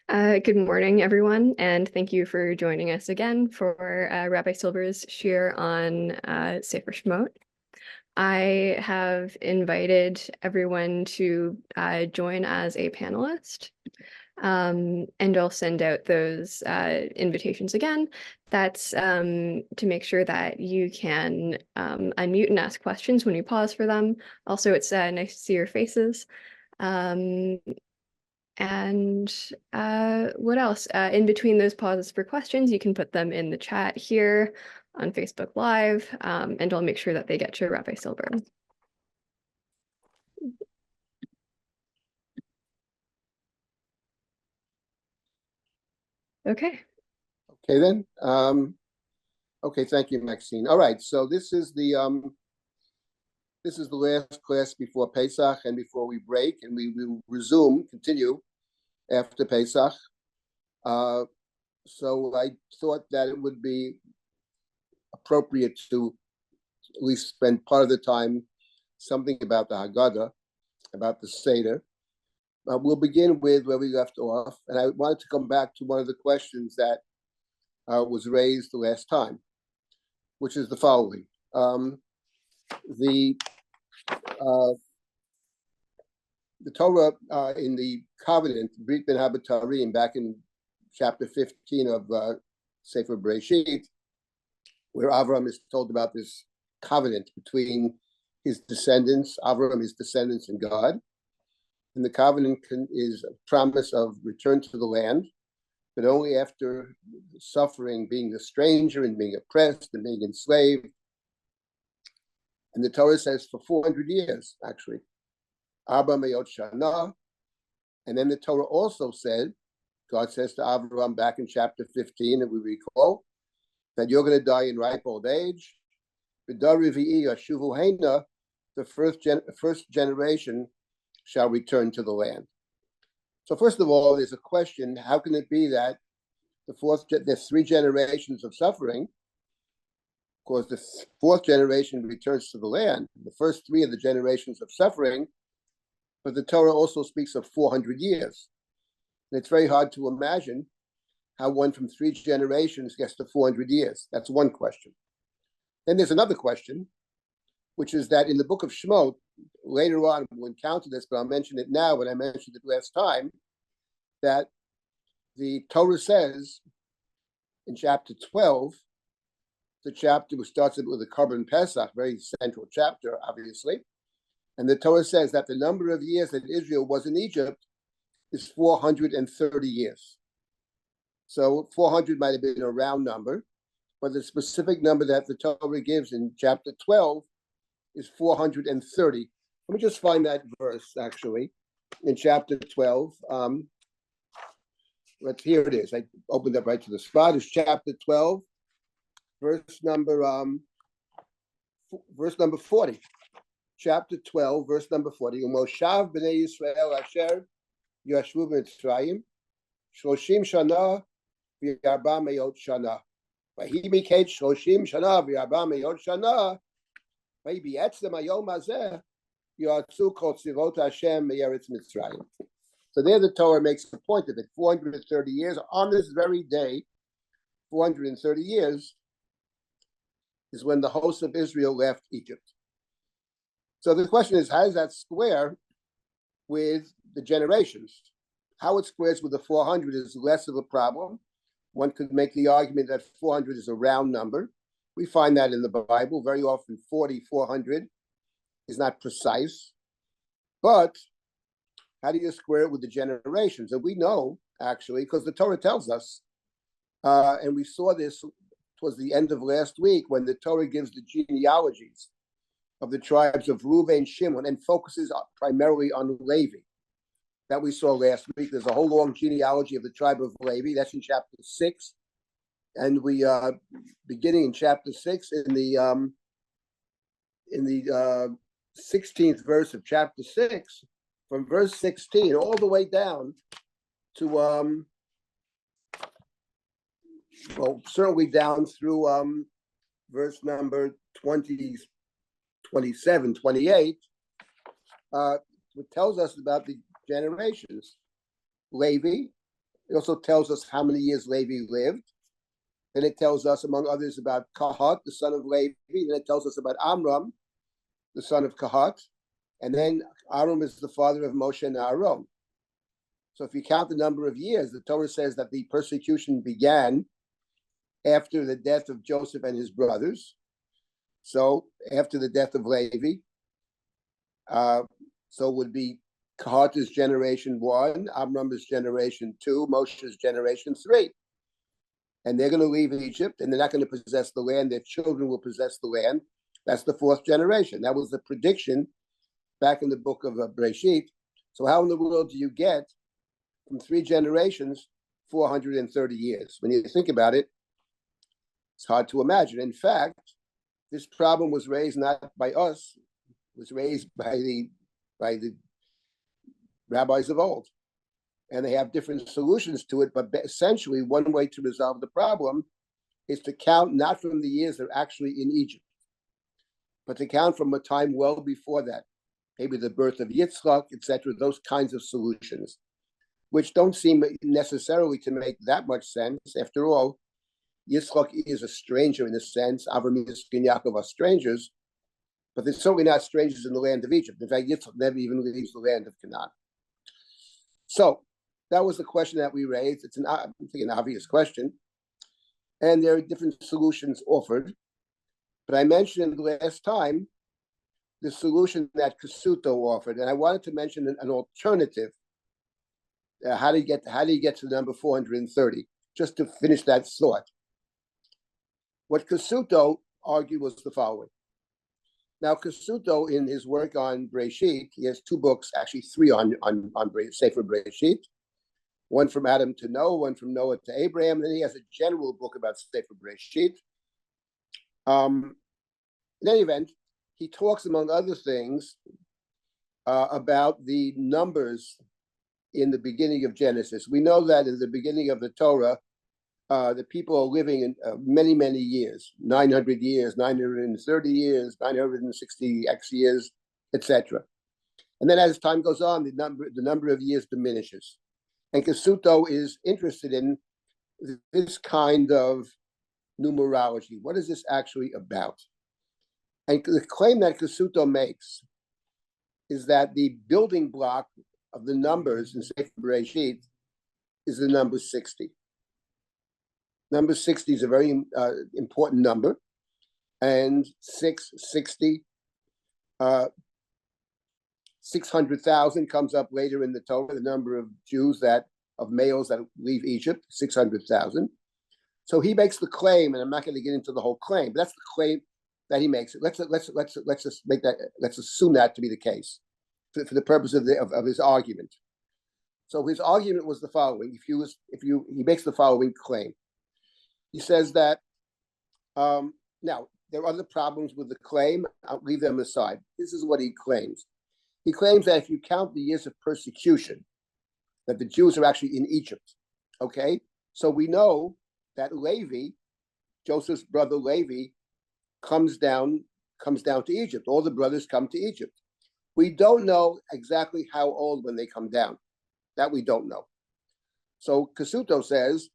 Good morning, everyone, and thank you for joining us again for Rabbi Silber's shir on Sefer Shemot. I have invited everyone to join as a panelist, and I'll send out those invitations again. That's to make sure that you can unmute and ask questions when you pause for them. Also, it's nice to see your faces. And what else? In between those pauses for questions, you can put them in the chat here on Facebook Live, and I'll make sure that they get to Rabbi Silber. Okay. Okay then. Okay, thank you, Maxine. All right, so this is the last class before Pesach and before we break, and we will continue after Pesach. So I thought that it would be appropriate to at least spend part of the time something about the Haggadah, about the Seder. We'll begin with where we left off, and I wanted to come back to one of the questions that was raised the last time, which is the following. The Torah in the covenant, Brit Ben Habatarim, back in chapter 15 of Sefer Bereshit, where Avram is told about this covenant between his descendants, Avram, his descendants, and God. And the covenant is a promise of return to the land, but only after suffering, being a stranger and being oppressed and being enslaved. And the Torah says for 400 years, actually. Arba Me'ot Shana. And then the Torah also said, God says to Abraham back in chapter 15, and we recall, that you're going to die in ripe old age. The first generation shall return to the land. So first of all, there's a question, how can it be that there's 3 generations of suffering? Of course, the 4th generation returns to the land. The first 3 of the generations of suffering, but the Torah also speaks of 400 years. And it's very hard to imagine how one from 3 generations gets to 400 years. That's one question. Then there's another question, which is that in the book of Shemot, later on we'll encounter this, but I'll mention it now when I mentioned it last time, that the Torah says in chapter 12, the chapter which starts with the Korban Pesach, very central chapter, obviously. And the Torah says that the number of years that Israel was in Egypt is 430 years. So 400 might have been a round number, but the specific number that the Torah gives in chapter 12 is 430. Let me just find that verse, actually, in chapter 12. Here it is. I opened up right to the spot. It's chapter 12, verse number 40. Chapter 12, verse number 40. Moshav b'nei Yisrael asher yashvu b'Mitzrayim, 30 shana v'arba me'ot shana. V'hi miketz 30 shana v'arba me'ot shana. V'hi b'etzem hayom hazeh yatzu kol tzivot Hashem me'eretz Mitzrayim. So there the Torah makes the point of it. 430 years, on this very day, 430 years, is when the host of Israel left Egypt. So the question is, how does that square with the generations? How it squares with the 400 is less of a problem. One could make the argument that 400 is a round number. We find that in the Bible. Very often 400 is not precise. But how do you square it with the generations? And we know, actually, because the Torah tells us, and we saw this towards the end of last week when the Torah gives the genealogies of the tribes of Reuven and Shimon and focuses primarily on Levi. That we saw last week. There's a whole long genealogy of the tribe of Levi. That's in chapter 6. And we beginning in chapter 6 in the 16th verse of chapter 6, from verse 16 all the way down to certainly down through verse number 20, 27, 28, it tells us about the generations. Levi, It also tells us how many years Levi lived. Then it tells us, among others, about Kahat, the son of Levi. Then it tells us about Amram, the son of Kahat. And then Amram is the father of Moshe and Aaron. So if you count the number of years, the Torah says that the persecution began after the death of Joseph and his brothers. So after the death of Levi, so it would be Kahat is generation 1, Amram is generation 2, Moshe is generation 3. And they're going to leave Egypt, and they're not going to possess the land. Their children will possess the land. That's the 4th generation. That was the prediction back in the book of Breshit. So how in the world do you get from 3 generations 430 years? When you think about it, it's hard to imagine. In fact, this problem was raised not by us, it was raised by the rabbis of old. And they have different solutions to it, but essentially one way to resolve the problem is to count not from the years they're actually in Egypt, but to count from a time well before that, maybe the birth of Yitzchak, etc., those kinds of solutions, which don't seem necessarily to make that much sense. After all, Yitzchak is a stranger in a sense. Avram, Yitzchak, and Yaakov are strangers, but they're certainly not strangers in the land of Egypt. In fact, Yitzchak never even leaves the land of Canaan. So that was the question that we raised. It's I think an obvious question. And there are different solutions offered. But I mentioned last time the solution that Kasuto offered, and I wanted to mention an alternative. How do you get to the number 430? Just to finish that thought. What Kasuto argued was the following. Now, Kasuto, in his work on Breshit, he has 2 books, actually 3 on Sefer Breshit. One from Adam to Noah, one from Noah to Abraham, and then he has a general book about Sefer Breshit. In any event, he talks, among other things, about the numbers in the beginning of Genesis. We know that in the beginning of the Torah, the people are living in many, many years, 900 years, 930 years, 960 X years, etc. And then as time goes on, the number of years diminishes. And Kasuto is interested in this kind of numerology. What is this actually about? And the claim that Kasuto makes is that the building block of the numbers in Sefer Bereshit is the number 60. Number 60 is a very important number. And 660, 600,000 comes up later in the Torah, the number of males that leave Egypt, 600,000. So he makes the claim, and I'm not going to get into the whole claim, but that's the claim that he makes. Let's just make that. Let's assume that to be the case for the purpose of his argument. So his argument was the following: he makes the following claim. He says that now there are other problems with the claim. I'll leave them aside. This is what he claims. He claims that if you count the years of persecution, that the Jews are actually in Egypt. Okay, so we know that Levi, Joseph's brother Levi, comes down to Egypt. All the brothers come to Egypt. We don't know exactly how old when they come down. That we don't know. So Kasuto says,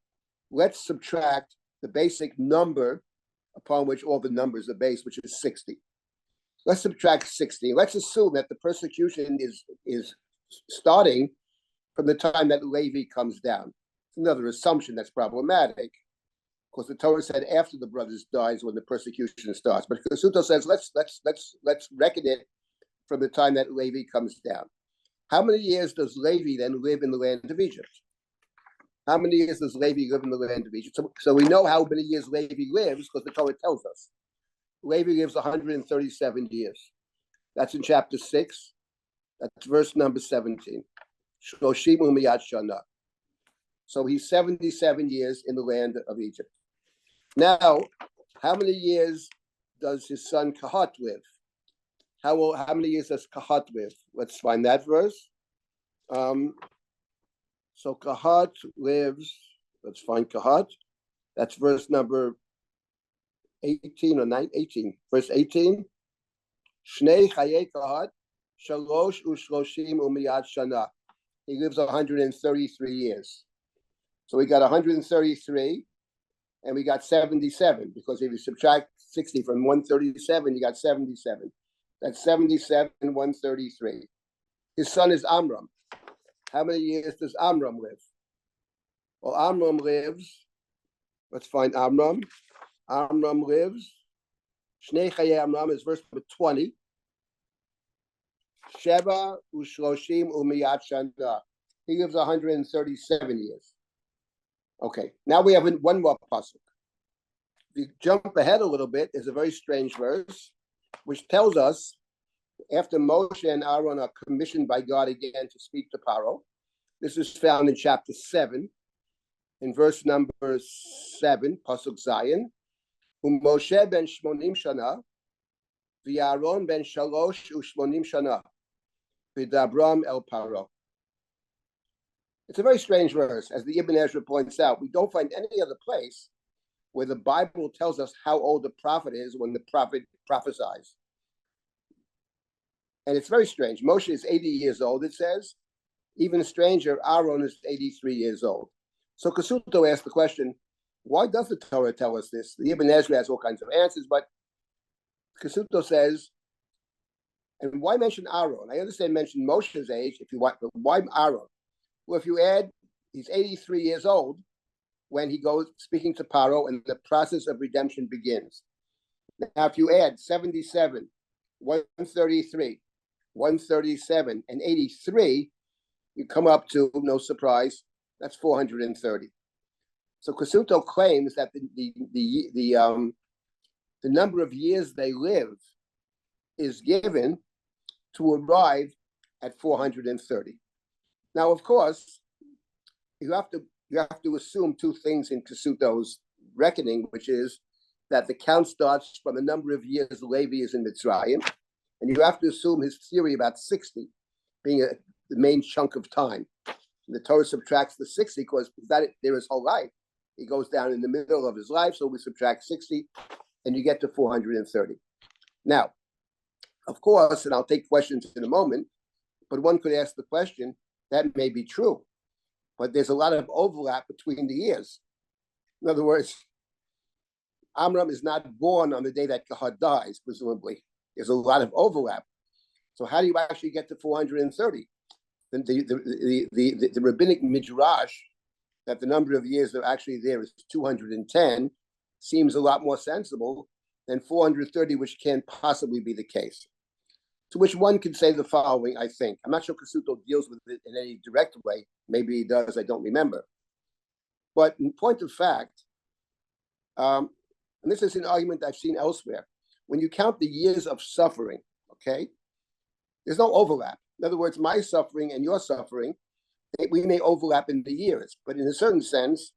let's subtract the basic number upon which all the numbers are based, which is 60. Let's subtract 60. Let's assume that the persecution is starting from the time that Levi comes down. It's another assumption that's problematic, because the Torah said after the brothers dies when the persecution starts. But Kasuto says let's reckon it from the time that Levi comes down. How many years does Levi then live in the land of Egypt? How many years does Levi live in the land of Egypt? So we know how many years Levi lives because the Torah tells us. Levi lives 137 years. That's in chapter 6. That's verse number 17. Shloshim u'miyat shana. So he's 77 years in the land of Egypt. Now, how many years does his son Kahat live? How many years does Kahat live? Let's find that verse. So Kahat lives, let's find Kahat. That's verse number 18 or 18. Verse 18. Shnei chaye Kahat, shalosh u'shloshim u'miyat shana. He lives 133 years. So we got 133, and we got 77, because if you subtract 60 from 137, you got 77. That's 77, 133. His son is Amram. How many years does Amram live? Well, Amram lives, let's find Amram. Amram lives, Shnei Chaye Amram is verse number 20. Sheva u'shloshim u'miyat shana. He lives 137 years. Okay, now we have one more pasuk. If you jump ahead a little bit, there's a very strange verse, which tells us after Moshe and Aaron are commissioned by God again to speak to Paro. This is found in chapter 7, in verse number 7, pasuk Zayin. Moshe ben shmonim shana, v'Aaron ben shalosh u'shmonim shana, v'dabram el Paro. It's a very strange verse, as the Ibn Ezra points out. We don't find any other place where the Bible tells us how old the prophet is when the prophet prophesies. And it's very strange. Moshe is 80 years old, it says. Even stranger, Aaron is 83 years old. So Kasuto asked the question, why does the Torah tell us this? The Ibn Ezra has all kinds of answers, but Kasuto says, and why mention Aaron? I understand mention Moshe's age, if you want, but why Aaron? Well, if you add, he's 83 years old when he goes speaking to Paro and the process of redemption begins. Now, if you add 77, 133, 137, and 83, you come up to, no surprise, that's 430. So Kasuto claims that the number of years they live is given to arrive at 430. Now, of course, you have to assume two things in Kasuto's reckoning, which is that the count starts from the number of years Levi is in Mitzrayim, and you have to assume his theory about 60 being the main chunk of time. And the Torah subtracts the 60 because that there is whole life. He goes down in the middle of his life, so we subtract 60, and you get to 430. Now, of course, and I'll take questions in a moment, but one could ask the question, that may be true, but there's a lot of overlap between the years. In other words, Amram is not born on the day that Kahat dies, presumably. There's a lot of overlap. So how do you actually get to 430? The rabbinic midrash that the number of years that are actually there is 210 seems a lot more sensible than 430, which can't possibly be the case. To which one could say the following, I think. I'm not sure Kasuto deals with it in any direct way. Maybe he does, I don't remember. But in point of fact, and this is an argument I've seen elsewhere, when you count the years of suffering, okay, there's no overlap. In other words, my suffering and your suffering, we may overlap in the years, but in a certain sense,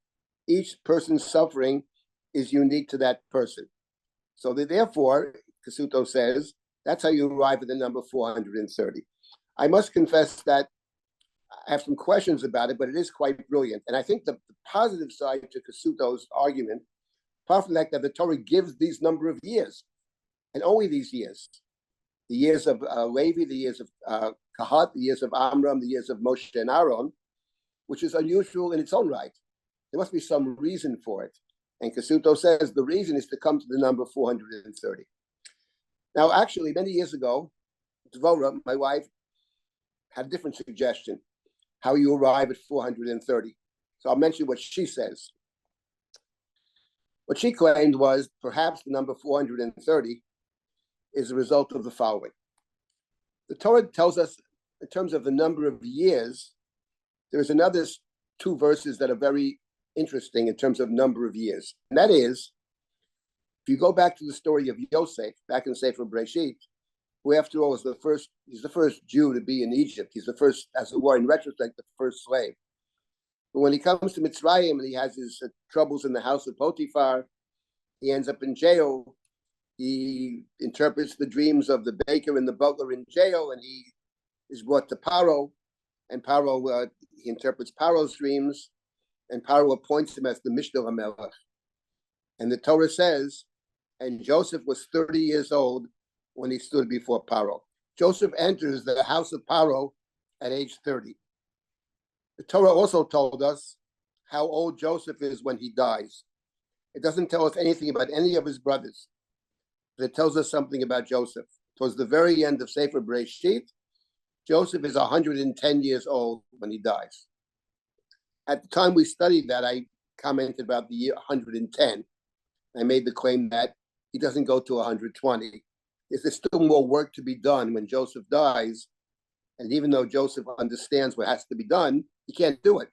each person's suffering is unique to that person. So therefore, Kasuto says, that's how you arrive at the number 430. I must confess that I have some questions about it, but it is quite brilliant. And I think the positive side to Kasuto's argument, apart from the fact that the Torah gives these number of years, and only these years, the years of Levi, the years of Kahat, the years of Amram, the years of Moshe and Aaron, which is unusual in its own right. There must be some reason for it. And Kasuto says the reason is to come to the number 430. Now, actually, many years ago, Dvorah, my wife, had a different suggestion, how you arrive at 430. So I'll mention what she says. What she claimed was perhaps the number 430 is a result of the following. The Torah tells us, in terms of the number of years, there's another two verses that are very interesting in terms of number of years. And that is, if you go back to the story of Yosef, back in Sefer Bereshit, who after all is he's the first Jew to be in Egypt. He's the first, as it were, in retrospect, the first slave. But when he comes to Mitzrayim and he has his troubles in the house of Potiphar, he ends up in jail. He interprets the dreams of the baker and the butler in jail, and he is brought to Paro, and Paro, he interprets Paro's dreams, and Paro appoints him as the Mishnah HaMelech. And the Torah says, and Joseph was 30 years old when he stood before Paro. Joseph enters the house of Paro at age 30. The Torah also told us how old Joseph is when he dies. It doesn't tell us anything about any of his brothers, but it tells us something about Joseph. Towards the very end of Sefer Bereshit, Joseph is 110 years old when he dies. At the time we studied that, I commented about the year 110. I made the claim that he doesn't go to 120. There's still more work to be done when Joseph dies. And even though Joseph understands what has to be done, he can't do it.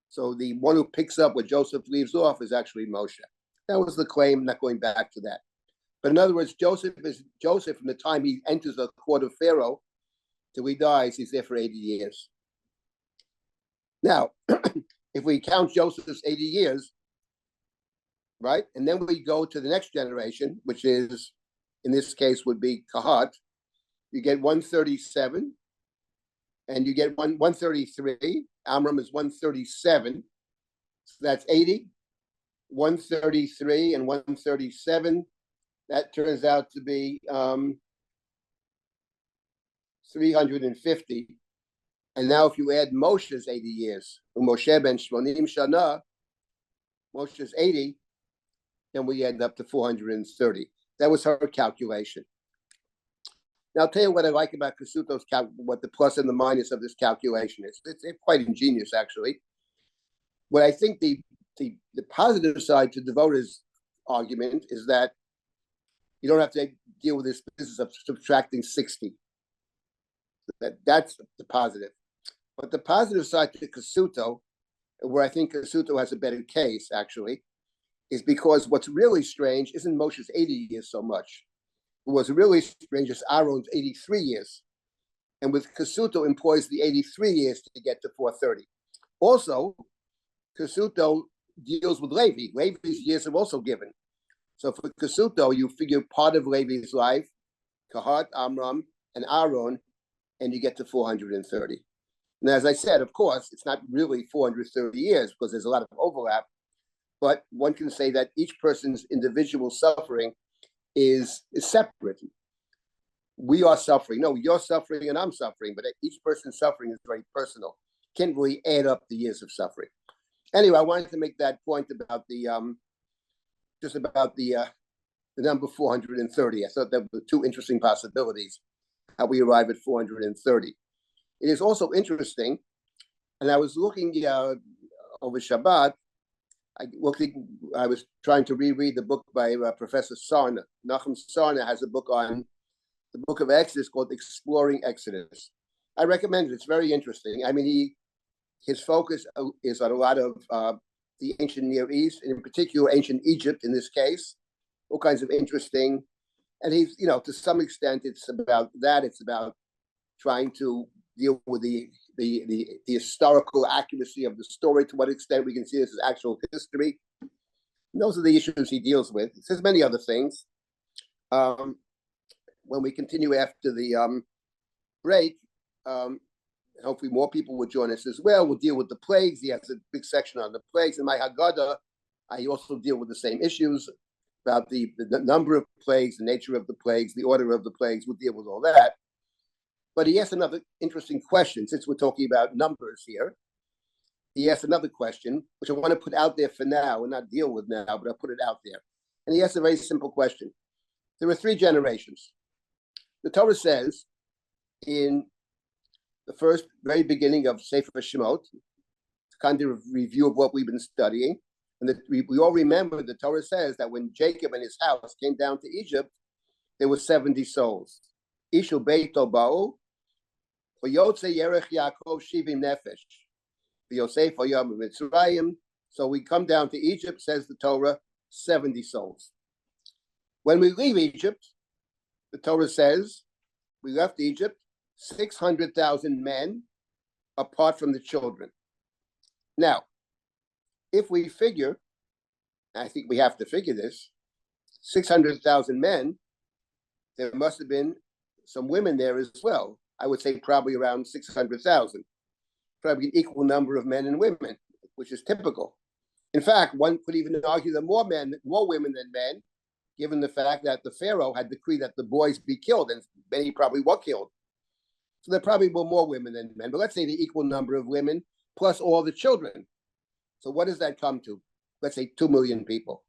So the one who picks up what Joseph leaves off is actually Moshe. That was the claim, I'm not going back to that. But in other words, Joseph from the time he enters the court of Pharaoh till he dies, he's there for 80 years. Now, if we count Joseph's 80 years, right, and then we go to the next generation, which is, in this case, would be Kahat, you get 137, and you get 133. Amram is 137. So that's 80, 133, and 137. That turns out to be 350. And now if you add Moshe's 80 years, Moshe ben Shmonim Shana, Moshe's 80, then we end up to 430. That was her calculation. Now, I'll tell you what I like about Kasuto's what the plus and the minus of this calculation is. It's quite ingenious, actually. What I think the positive side to Devota's argument is that you don't have to deal with this business of subtracting 60. That's the positive. But the positive side to Kasuto, where I think Kasuto has a better case, actually, is because what's really strange isn't Moshe's 80 years so much. What was really strange is Aaron's 83 years. And with Kasuto employs the 83 years to get to 430. Also, Kasuto deals with Levi. Levi's years are also given. So for Kasuto, you figure part of Levi's life, Kahat, Amram, and Aaron, and you get to 430. And as I said, of course, it's not really 430 years because there's a lot of overlap, but one can say that each person's individual suffering is separate. We are suffering. No, you're suffering and I'm suffering, but each person's suffering is very personal. Can't really add up the years of suffering. Anyway, I wanted to make that point about the number 430. I thought that were two interesting possibilities, how we arrive at 430. It is also interesting, and I was looking over Shabbat, I was trying to reread the book by Professor Sarna. Nachum Sarna has a book on the book of Exodus called Exploring Exodus. I recommend it. It's very interesting. I mean, his focus is on a lot of the ancient Near East, and in particular ancient Egypt in this case, all kinds of interesting. And he's, to some extent, it's about that. It's about trying to deal with the historical accuracy of the story, to what extent we can see this as actual history. And those are the issues he deals with. He says many other things. When we continue after the break, hopefully more people will join us as well. We'll deal with the plagues. He has a big section on the plagues. In my Haggadah, I also deal with the same issues about the number of plagues, the nature of the plagues, the order of the plagues. We'll deal with all that. But he asked another interesting question, since we're talking about numbers here. He asked another question, which I want to put out there for now and not deal with now, but I'll put it out there. And he asked a very simple question. There were 3 generations. The Torah says in the very beginning of Sefer Shemot, kind of review of what we've been studying, and that we all remember the Torah says that when Jacob and his house came down to Egypt, there were 70 souls. Ishu Beito Ba'u, V'yotze Yerech Yaakov Shivim Nefesh, V'yosef Hayam Mitzrayim. So we come down to Egypt, says the Torah, 70 souls. When we leave Egypt, the Torah says we left Egypt 600,000 men apart from the children. Now, if we figure, I think we have to figure this, 600,000 men, there must have been some women there as well. I would say probably around 600,000, probably an equal number of men and women, which is typical. In fact, one could even argue that more women than men, given the fact that the Pharaoh had decreed that the boys be killed, and many probably were killed. So there probably were more women than men, but let's say the equal number of women plus all the children. So what does that come to? Let's say 2 million people.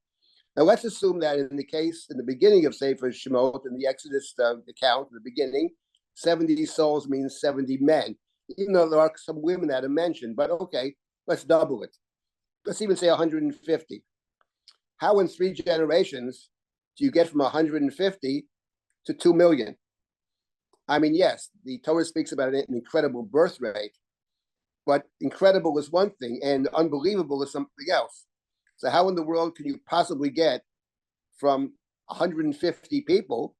Now let's assume that in the beginning of Sefer Shemot, in the Exodus account, in the beginning, 70 souls means 70 men, even though there are some women that are mentioned. But okay, let's double it. Let's even say 150. How in 3 generations do you get from 150 to 2 million? I mean, yes, the Torah speaks about an incredible birth rate, but incredible is one thing and unbelievable is something else. So how in the world can you possibly get from 150 people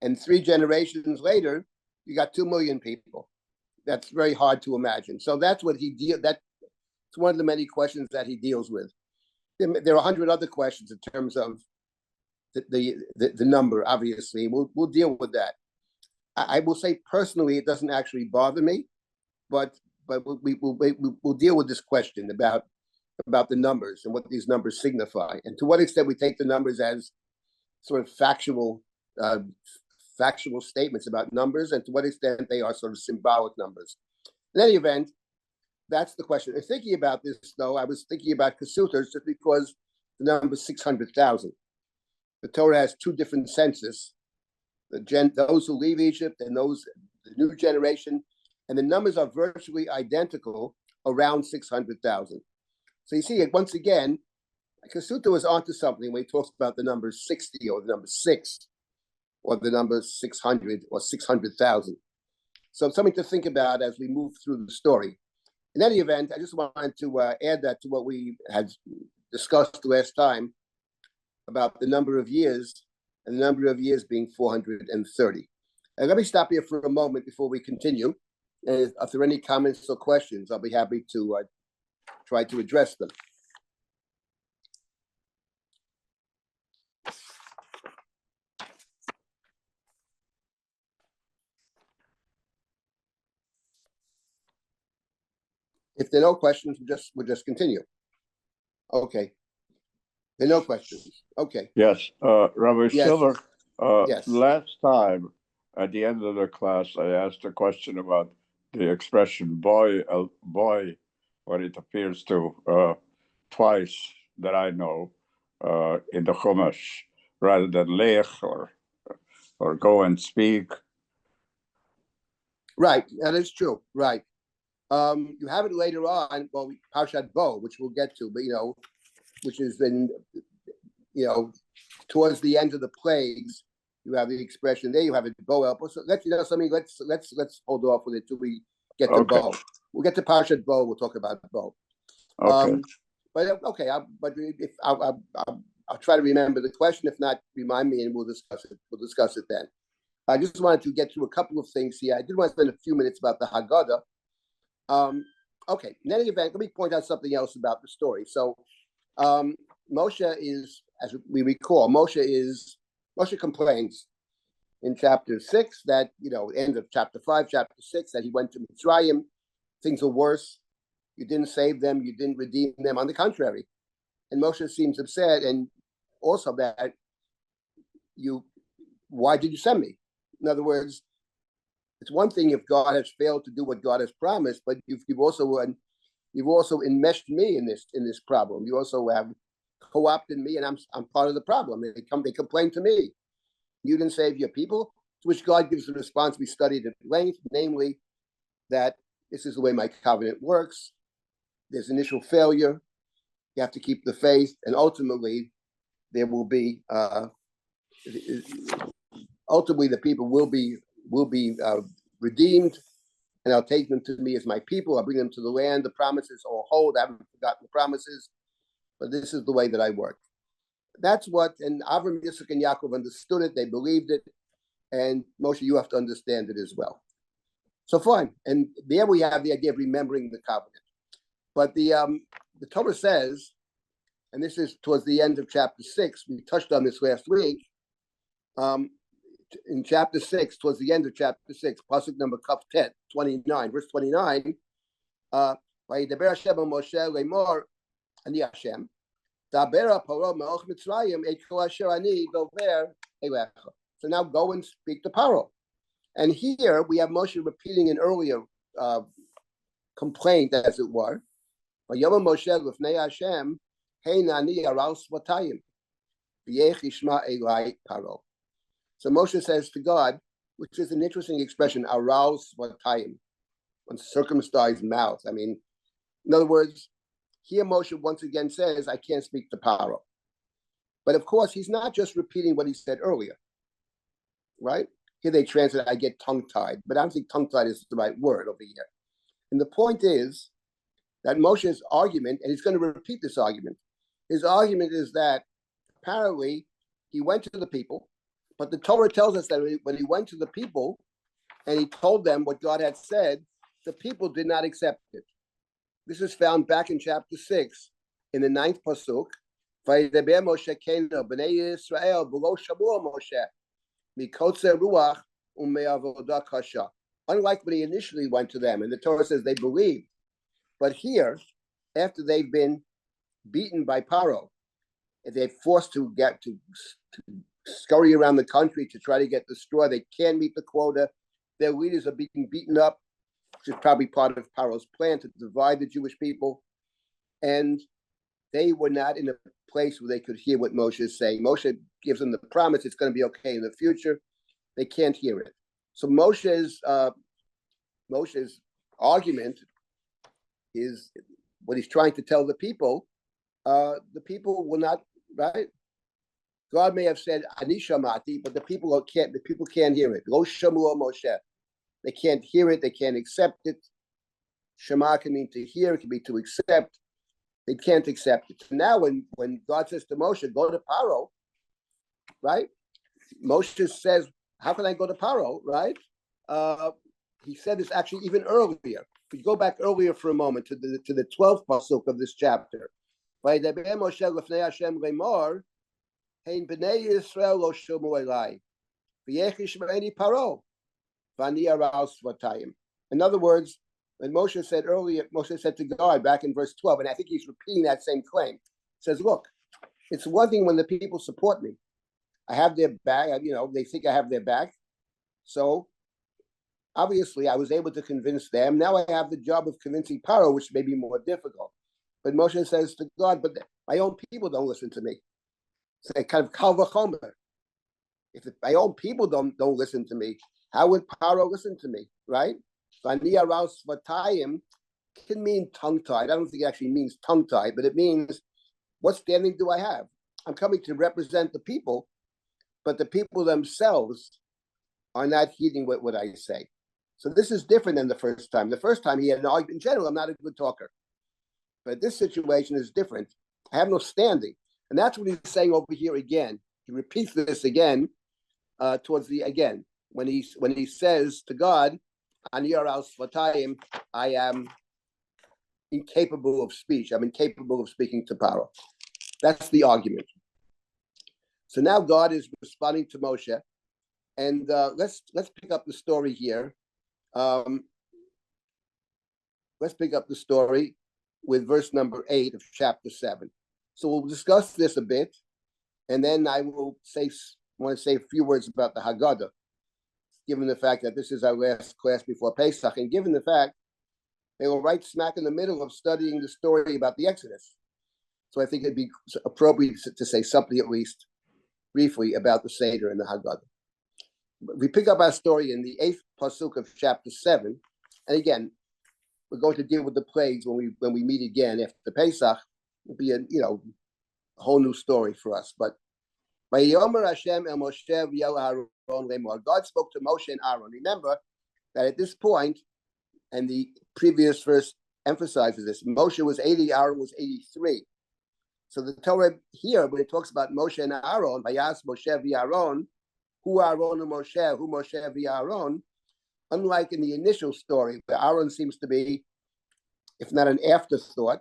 and 3 generations later, you got 2 million people? That's very hard to imagine. So that's what that's one of the many questions that he deals with. There are 100 other questions in terms of the number, obviously. We'll deal with that. I will say personally, it doesn't actually bother me, but we'll deal with this question about the numbers and what these numbers signify, and to what extent we take the numbers as sort of factual statements about numbers, and to what extent they are sort of symbolic numbers. In any event, that's the question. And thinking about this, though, I was thinking about Kasuters just because the number 600,000. The Torah has 2 different census: those who leave Egypt and the new generation, and the numbers are virtually identical, around 600,000. So you see, once again, Kasuta was onto something when he talks about the number 60 or the number 6 or the number 600 or 600,000. So something to think about as we move through the story. In any event, I just wanted to add that to what we had discussed last time about the number of years, and the number of years being 430. And let me stop here for a moment before we continue. And if there are any comments or questions, I'll be happy to try to address them. If there are no questions, we'll just continue. Okay. There are no questions. Okay. Yes, Rabbi Yes. Silber, Yes. last time at the end of the class, I asked a question about the expression boy, what it appears to twice that I know in the Chumash, rather than lech or go and speak. Right, that is true. Right. You have it later on, well, Parshat Bo, which we'll get to, but which has been, towards the end of the plagues, you have the expression there. You have it Bo El. So let's hold off with it till we get to Bo. We'll get to Parshat Bo. We'll talk about Bo. Okay. I'll try to remember the question. If not, remind me, and we'll discuss it. We'll discuss it then. I just wanted to get through a couple of things here. I did want to spend a few minutes about the Haggadah. Okay, in any event, let me point out something else about the story. So Moshe is, as we recall, Moshe complains in chapter 6 that, end of chapter 5, chapter 6, that he went to Mitzrayim. Things are worse. You didn't save them. You didn't redeem them. On the contrary. And Moshe seems upset, and also that why did you send me? In other words, it's one thing if God has failed to do what God has promised, but you've also enmeshed me in this problem. You also have co-opted me, and I'm part of the problem. They complain to me. You didn't save your people, to which God gives the response we studied at length, namely that this is the way my covenant works. There's initial failure. You have to keep the faith, and ultimately there will be the people will be redeemed, and I'll take them to me as my people. I'll bring them to the land. The promises all hold. I haven't forgotten the promises, but this is the way that I work. That's what, and Avram, Yitzchak, and Yaakov understood it. They believed it, and Moshe, you have to understand it as well. So fine, and there we have the idea of remembering the covenant. But the Torah says, and this is towards the end of chapter 6. We touched on this last week. In chapter 6, towards the end of chapter 6, pasuk number Kaftet, 29, verse 29, Vayidaber Hashem Moshe lemor ani Hashem, daber paro melech Mitzrayim et kol asher ani dover elecha. So now go and speak to Paro. And here we have Moshe repeating an earlier complaint, as it were, Vayom Moshe l'fnei Hashem, Hein ani aral svatayim, v'yech yishma elai paro. So Moshe says to God, which is an interesting expression, aral svatayim, uncircumcised mouth. I mean, in other words, here Moshe once again says, I can't speak to Paro. But of course, he's not just repeating what he said earlier, right? Here they translate, I get tongue-tied, but I don't think tongue-tied is the right word over here. And the point is that Moshe's argument, and he's going to repeat this argument, his argument is that apparently he went to the people, but the Torah tells us that when he went to the people and he told them what God had said, the people did not accept it. This is found back in chapter 6, in the 9th pasuk. Vayidaber Moshe keno b'nei Yisrael b'lo shamua Moshe mikotze ruach u'me'avodah kasha. Unlike when he initially went to them, and the Torah says they believed. But here, after they've been beaten by Paro, they're forced to scurry around the country to try to get the straw. They can't meet the quota. Their leaders are being beaten up, which is probably part of Paro's plan to divide the Jewish people. And they were not in a place where they could hear what Moshe is saying. Moshe gives them the promise it's going to be okay in the future. They can't hear it. So Moshe's argument is what he's trying to tell the people. The people will not, right? God may have said Ani shamati, but the people can't hear it. Lo shamu Moshe. They can't hear it. They can't accept it. Shema can mean to hear. It can be to accept. They can't accept it. So now, when God says to Moshe, "Go to Paro," right? Moshe says, "How can I go to Paro?" Right? He said this actually even earlier. If we go back earlier for a moment to the 12th pasuk of this chapter, Vayidaber Moshe l'fnei Hashem lemor, Hein b'nei Yisrael lo shumu elai, v'yech yishme'eni Paro, v'ani aral svatayim. In other words, when Moshe said earlier, Moshe said to God back in verse 12, and I think he's repeating that same claim. He says, look, it's one thing when the people support me. I have their back, they think I have their back. So obviously I was able to convince them. Now I have the job of convincing Paro, which may be more difficult. But Moshe says to God, but my own people don't listen to me. It's a kind of kal v'chomer. If my own people don't listen to me, how would Paro listen to me, right? Vani aral svatayim can mean tongue-tied. I don't think it actually means tongue-tied, but it means, what standing do I have? I'm coming to represent the people, but the people themselves are not heeding what I say. So this is different than the first time. The first time he had an argument. In general, I'm not a good talker. But this situation is different. I have no standing. And that's what he's saying over here again. He repeats this again towards the, again, when he says to God, Ani aral svatayim, I am incapable of speech. I'm incapable of speaking to Paro. That's the argument. So now God is responding to Moshe. And let's pick up the story here. Let's pick up the story with verse number 8 of chapter 7. So we'll discuss this a bit, and then I want to say a few words about the Haggadah, given the fact that this is our last class before Pesach, and given the fact they were right smack in the middle of studying the story about the Exodus. So I think it'd be appropriate to say something at least briefly about the Seder and the Haggadah. We pick up our story in the 8th pasuk of chapter 7, and again, we're going to deal with the plagues when we meet again after Pesach. It'll be a whole new story for us. But Vayomer Hashem el Moshe v'el Aaron lemor. God spoke to Moshe and Aaron. Remember that at this point, and the previous verse emphasizes this, Moshe was 80, Aaron was 83. So the Torah here, when it talks about Moshe and Aaron, Vayas Moshe v'Aaron, who Aaron and Moshe, who Moshe v'Aaron, unlike in the initial story, where Aaron seems to be, if not an afterthought,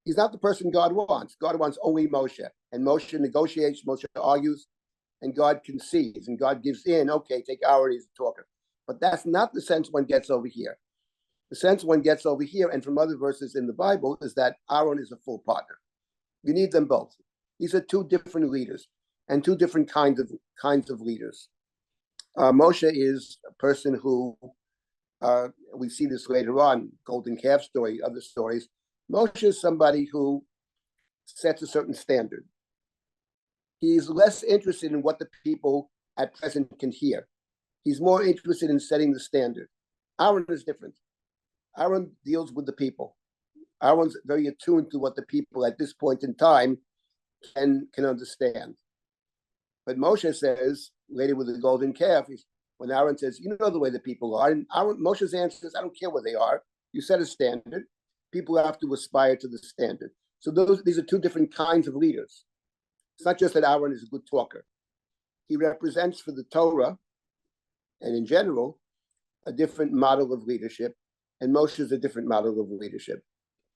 he's not the person God wants. God wants only Moshe. And Moshe negotiates, Moshe argues, and God concedes, and God gives in, okay, take Aaron as a talker. But that's not the sense one gets over here. The sense one gets over here, and from other verses in the Bible, is that Aaron is a full partner. You need them both. These are two different leaders, and two different kinds of leaders. Moshe is a person who, we see this later on, Golden Calf story, other stories. Moshe is somebody who sets a certain standard. He's less interested in what the people at present can hear. He's more interested in setting the standard. Aaron is different. Aaron deals with the people. Aaron's very attuned to what the people at this point in time can understand. But Moshe says, later with the golden calf, when Aaron says, you know the way the people are, and Moshe's answer is, I don't care where they are. You set a standard. People have to aspire to the standard. So these are two different kinds of leaders. It's not just that Aaron is a good talker. He represents for the Torah, and in general, a different model of leadership, and Moshe is a different model of leadership.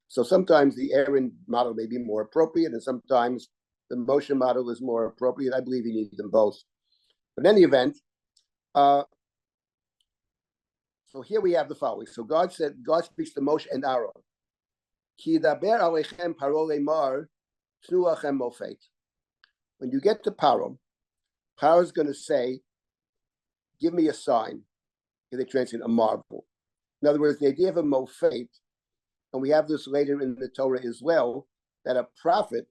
So sometimes the Aaron model may be more appropriate, and sometimes the Moshe model is more appropriate. I believe you need them both. But in any event, so here we have the following. So God speaks to Moshe and Aaron. Ki daber alechem paro lemar tnu lachem mofet. When you get to Paro, Paro is going to say, give me a sign. Here they translate a marvel. In other words, the idea of a mofet, and we have this later in the Torah as well, that a prophet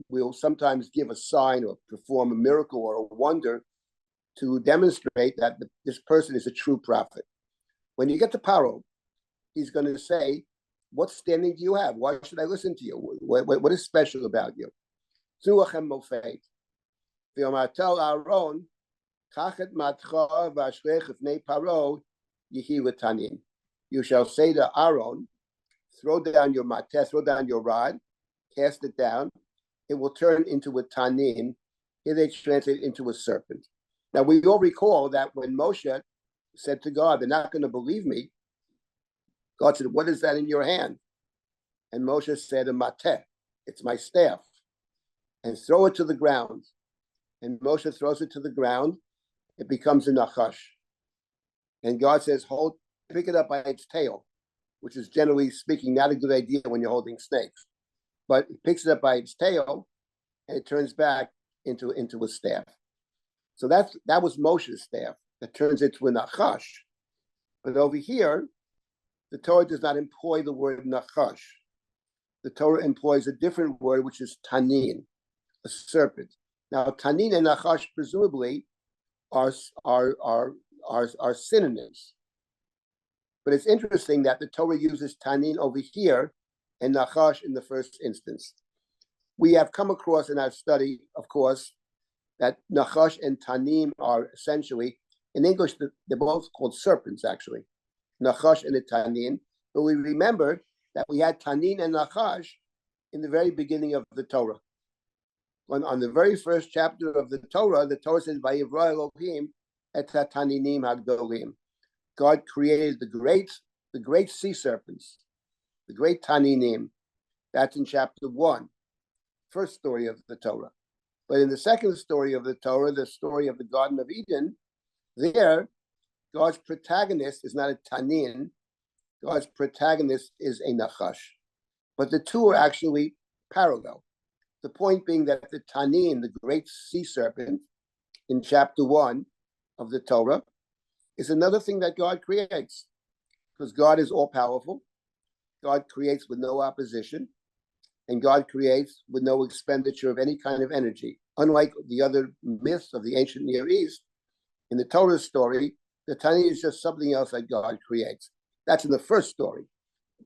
will sometimes give a sign or perform a miracle or a wonder to demonstrate that this person is a true prophet. When you get to Paro, he's going to say, what standing do you have? Why should I listen to you? What is special about you? Aaron, you shall say to Aaron, throw down your mateh, throw down your rod, cast it down. It will turn into a tanin. Here they translate into a serpent. Now we all recall that when Moshe said to God, they're not going to believe me, God said, what is that in your hand? And Moshe said, a mateh, it's my staff. And throw it to the ground. And Moshe throws it to the ground. It becomes a nachash. And God says, pick it up by its tail, which is generally speaking not a good idea when you're holding snakes. But he picks it up by its tail, and it turns back into a staff. So that was Moshe's staff. That turns into a nachash. But over here, the Torah does not employ the word nachash. The Torah employs a different word, which is tanin, a serpent. Now, tanin and nachash presumably are synonyms. But it's interesting that the Torah uses tanin over here and nachash in the first instance. We have come across in our study, of course, that nachash and tanim are essentially, in English, they're both called serpents, actually. Nachash and a tanin. But we remember that we had tanin and nachash in the very beginning of the Torah. On the very first chapter of the Torah says, Vayivra Elohim et hataninim hagdolim. God created the great sea serpents, the great taninim. That's in chapter 1, first story of the Torah. But in the second story of the Torah, the story of the Garden of Eden, there, God's protagonist is not a tanin. God's protagonist is a nachash. But the two are actually parallel. The point being that the tanin, the great sea serpent, in chapter 1 of the Torah, is another thing that God creates. Because God is all-powerful. God creates with no opposition. And God creates with no expenditure of any kind of energy. Unlike the other myths of the ancient Near East, in the Torah story, the tanin is just something else that God creates. That's in the first story.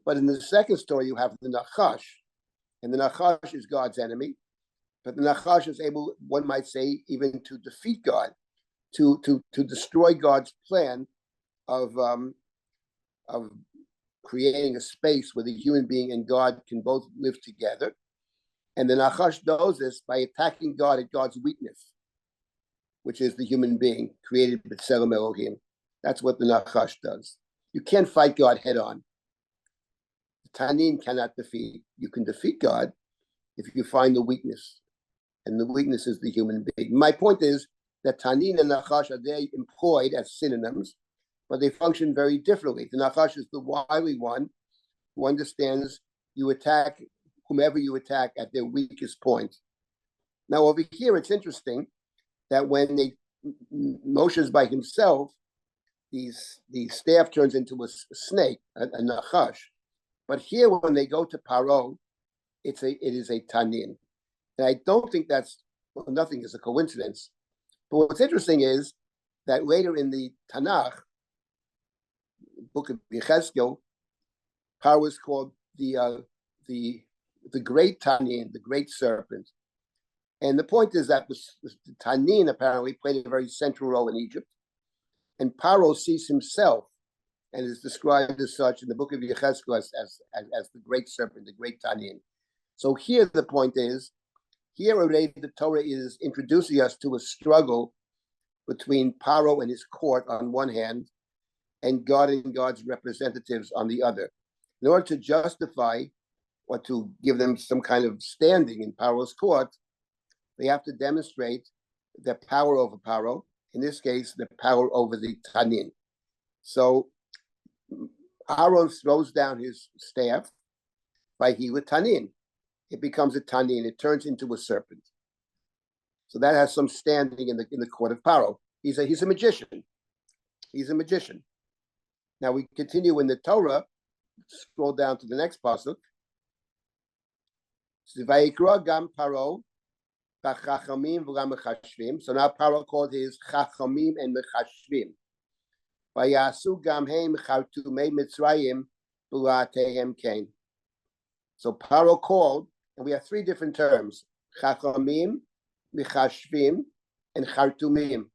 But in the second story, you have the nachash. And the nachash is God's enemy. But the nachash is able, one might say, even to defeat God, to destroy God's plan of creating a space where the human being and God can both live together. And the nachash does this by attacking God at God's weakness, which is the human being created b'tselem Elohim. That's what the nachash does. You can't fight God head on. The tanin cannot defeat. You can defeat God if you find the weakness. And the weakness is the human being. My point is that tanin and nachash are there employed as synonyms, but they function very differently. The nachash is the wily one who understands you attack whomever you attack at their weakest point. Now over here, it's interesting that when Moshe is by himself, the staff turns into a snake, a nachash. But here, when they go to Paro, it is a tanin. And I don't think nothing is a coincidence. But what's interesting is that later in the Tanakh, book of Yechezkel, Paro is called the great tanin, the great serpent. And the point is that the tanin apparently played a very central role in Egypt. And Paro sees himself and is described as such in the book of Yechezkel as the great serpent, the great tanin. So here the point is, here already the Torah is introducing us to a struggle between Paro and his court on one hand, and God and God's representatives on the other. In order to justify or to give them some kind of standing in Paro's court, they have to demonstrate their power over Paro, in this case, the power over the Tanin. So Aaron throws down his staff by with Tanin. It becomes a Tanin. It turns into a serpent. So that has some standing in the court of Paro. He's a magician. He's a magician. Now we continue in the Torah. Scroll down to the next pasuk. Vayikra gam Paro b'chachamim v'gam mechashvim. So now Paro called his chachamim and mechashvim. Vayasu gam heim chartumei Mitzrayim b'la'atehem kain. So Paro called, and we have three different terms: chachamim, mechashvim, and chartumim,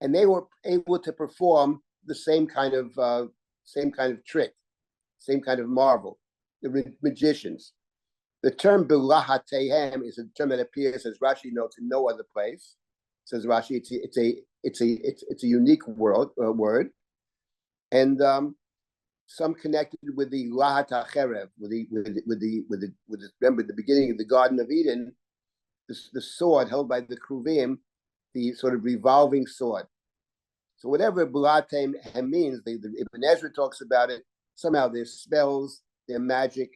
and they were able to perform the same kind of trick, same kind of marvel. The magicians. The term "b'lahatehem" is a term that appears, as Rashi notes, in no other place. Says Rashi, it's a unique word, and some connected with the lahat hacherev, remember the beginning of the Garden of Eden, the sword held by the Kruvim, the sort of revolving sword. So whatever b'lahatehem means, Ibn Ezra talks about it. Somehow there's spells, their magic,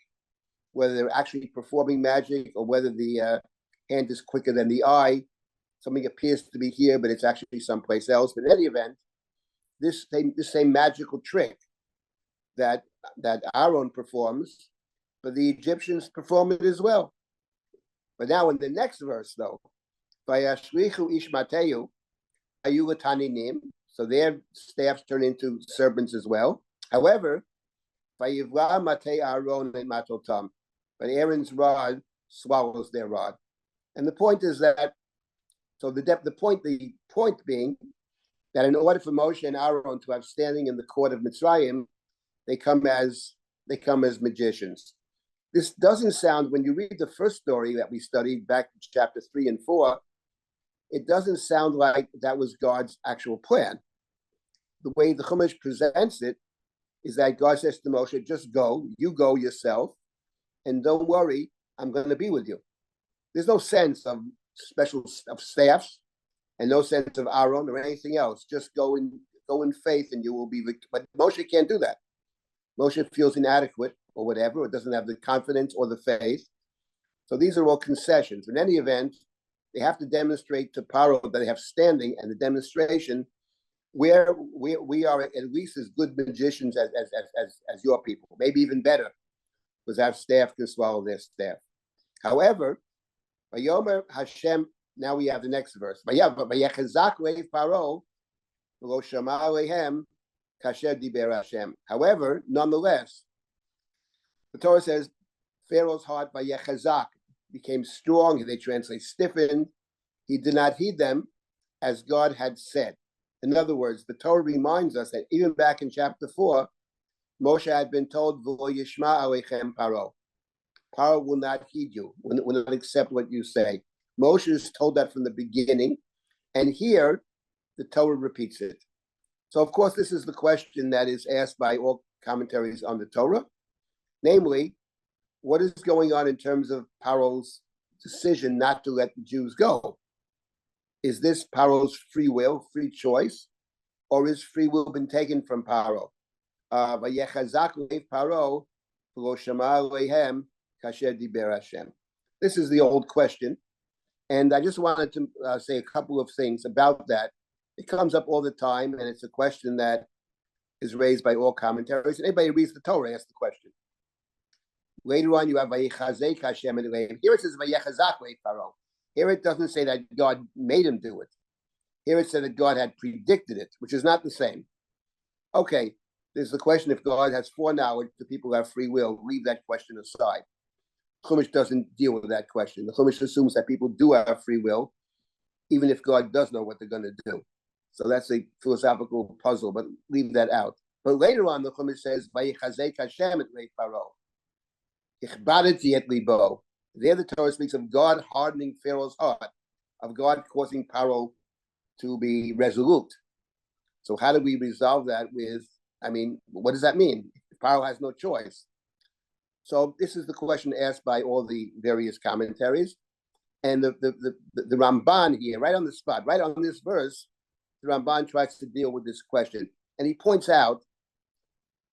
whether they're actually performing magic or whether the hand is quicker than the eye. Something appears to be here, but it's actually someplace else. But in any event, this same magical trick that Aaron performs, but the Egyptians perform it as well. But now in the next verse, though, Vayashlichu ish mateyu ayu taninim, so their staffs turn into serpents as well. However, Vayivra matei Aaron and matotam, but Aaron's rod swallows their rod. And the point is that, so the point being that in order for Moshe and Aaron to have standing in the court of Mitzrayim, they come as magicians. This doesn't sound, when you read the first story that we studied back in chapter 3 and 4, it doesn't sound like that was God's actual plan. The way the Chumash presents it is that God says to Moshe, just go, you go yourself, and don't worry, I'm going to be with you. There's no sense of staffs, and no sense of Aaron or anything else. Just go in faith, and you will be victorious. But Moshe can't do that. Moshe feels inadequate or whatever, or doesn't have the confidence or the faith. So these are all concessions. In any event, they have to demonstrate to Paro that they have standing, and the demonstration where we are at least as good magicians as your people, maybe even better, because our staff can swallow their staff. However, Vayomer Hashem, now we have the next verse. However, nonetheless, the Torah says Pharaoh's heart Vayechazak became strong. They translate stiffened. He did not heed them as God had said. In other words, the Torah reminds us that even back in chapter 4, Moshe had been told, V'lo yishma aleichem Paro. Paro will not heed you, will not accept what you say. Moshe is told that from the beginning, and here the Torah repeats it. So, of course, this is the question that is asked by all commentaries on the Torah, namely, what is going on in terms of Paro's decision not to let the Jews go? Is this Paro's free will, free choice, or is free will been taken from Paro? This is the old question, and I just wanted to say a couple of things about that It comes up all the time, and it's a question that is raised by all commentaries. Anybody who reads the Torah asks the question. Later on, you have Vayichazek Hashem and Elohim. Here it says Vayechazak Paro. Here it doesn't say that God made him do it. Here it said that God had predicted it, which is not the same. Okay, there's the question if God has foreknowledge, the people who have free will. Leave that question aside. Chumash doesn't deal with that question. The Chumash assumes that people do have free will, even if God does know what they're going to do. So that's a philosophical puzzle, but leave that out. But later on, the Chumash says, Vayichazek Hashem et Paro. Ichbadeti et libo. There the Torah speaks of God hardening Pharaoh's heart, of God causing Paro to be resolute. So how do we resolve that with, what does that mean? Paro has no choice. So this is the question asked by all the various commentaries. And the Ramban here, right on the spot, right on this verse, the Ramban tries to deal with this question. And he points out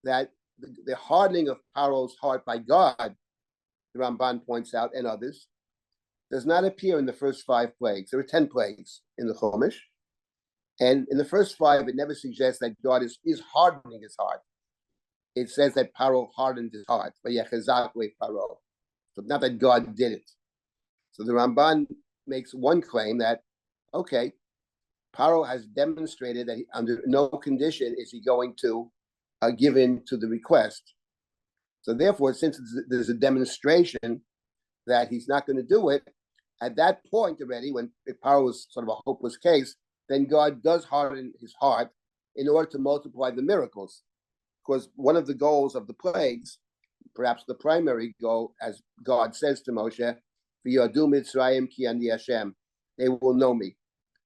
that the hardening of Paro's heart by God, the Ramban points out, and others, does not appear in the first 5 plagues. There are 10 plagues in the Chumash. And in the first 5, it never suggests that God is hardening his heart. It says that Paro hardened his heart. Paro. So not that God did it. So the Ramban makes one claim that, okay, Paro has demonstrated that under no condition is he going to give in to the request. So therefore, since there's a demonstration that he's not going to do it, at that point already, when Paro was sort of a hopeless case, then God does harden his heart in order to multiply the miracles. Because one of the goals of the plagues, perhaps the primary goal, as God says to Moshe, V'yadu Mitzrayim ki ani Hashem, they will know me.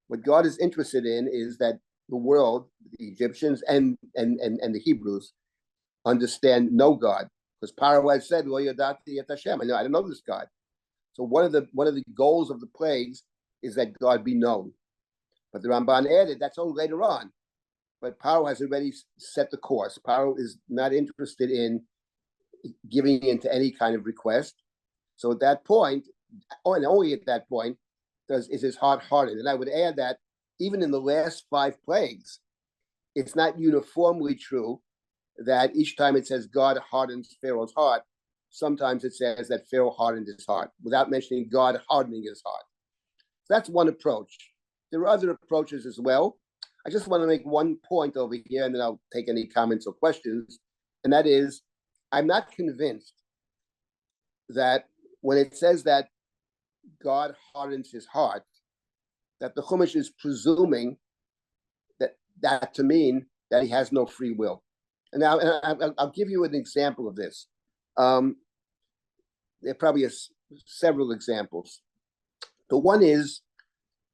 What God is interested in is that the world, the Egyptians and the Hebrews, know God. Because Paro has said, Lo yadati et Hashem, I don't know this God. So one of the goals of the plagues is that God be known. But the Ramban added, that's only later on. But Paro has already set the course. Paro is not interested in giving in to any kind of request. So at that point, and only at that point, is his heart hardened. And I would add that even in the last 5 plagues, it's not uniformly true that each time it says God hardens Pharaoh's heart, sometimes it says that Pharaoh hardened his heart, without mentioning God hardening his heart. So that's one approach. There are other approaches as well. I just want to make one point over here, and then I'll take any comments or questions. And that is, I'm not convinced that when it says that God hardens his heart, that the Chumash is presuming that to mean that he has no free will. And now I'll give you an example of this. There probably are several examples. The one is,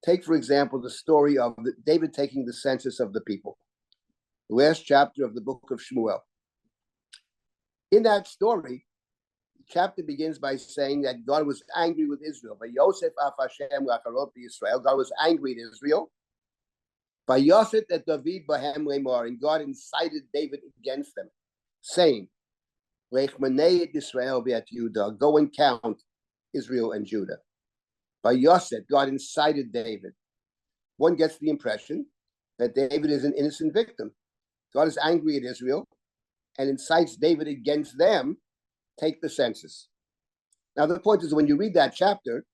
take, for example, the story of David taking the census of the people, the last chapter of the book of Shmuel. In that story, the chapter begins by saying that God was angry with Israel. By Yosef af Hashem lacharot Israel, God was angry at Israel. By Yosef et David bahem lemar, and God incited David against them, saying, Lech manei et Israel v'et Judah, go and count Israel and Judah. By Yosef, God incited David. One gets the impression that David is an innocent victim. God is angry at Israel and incites David against them, take the census. Now, the point is, when you read that chapter,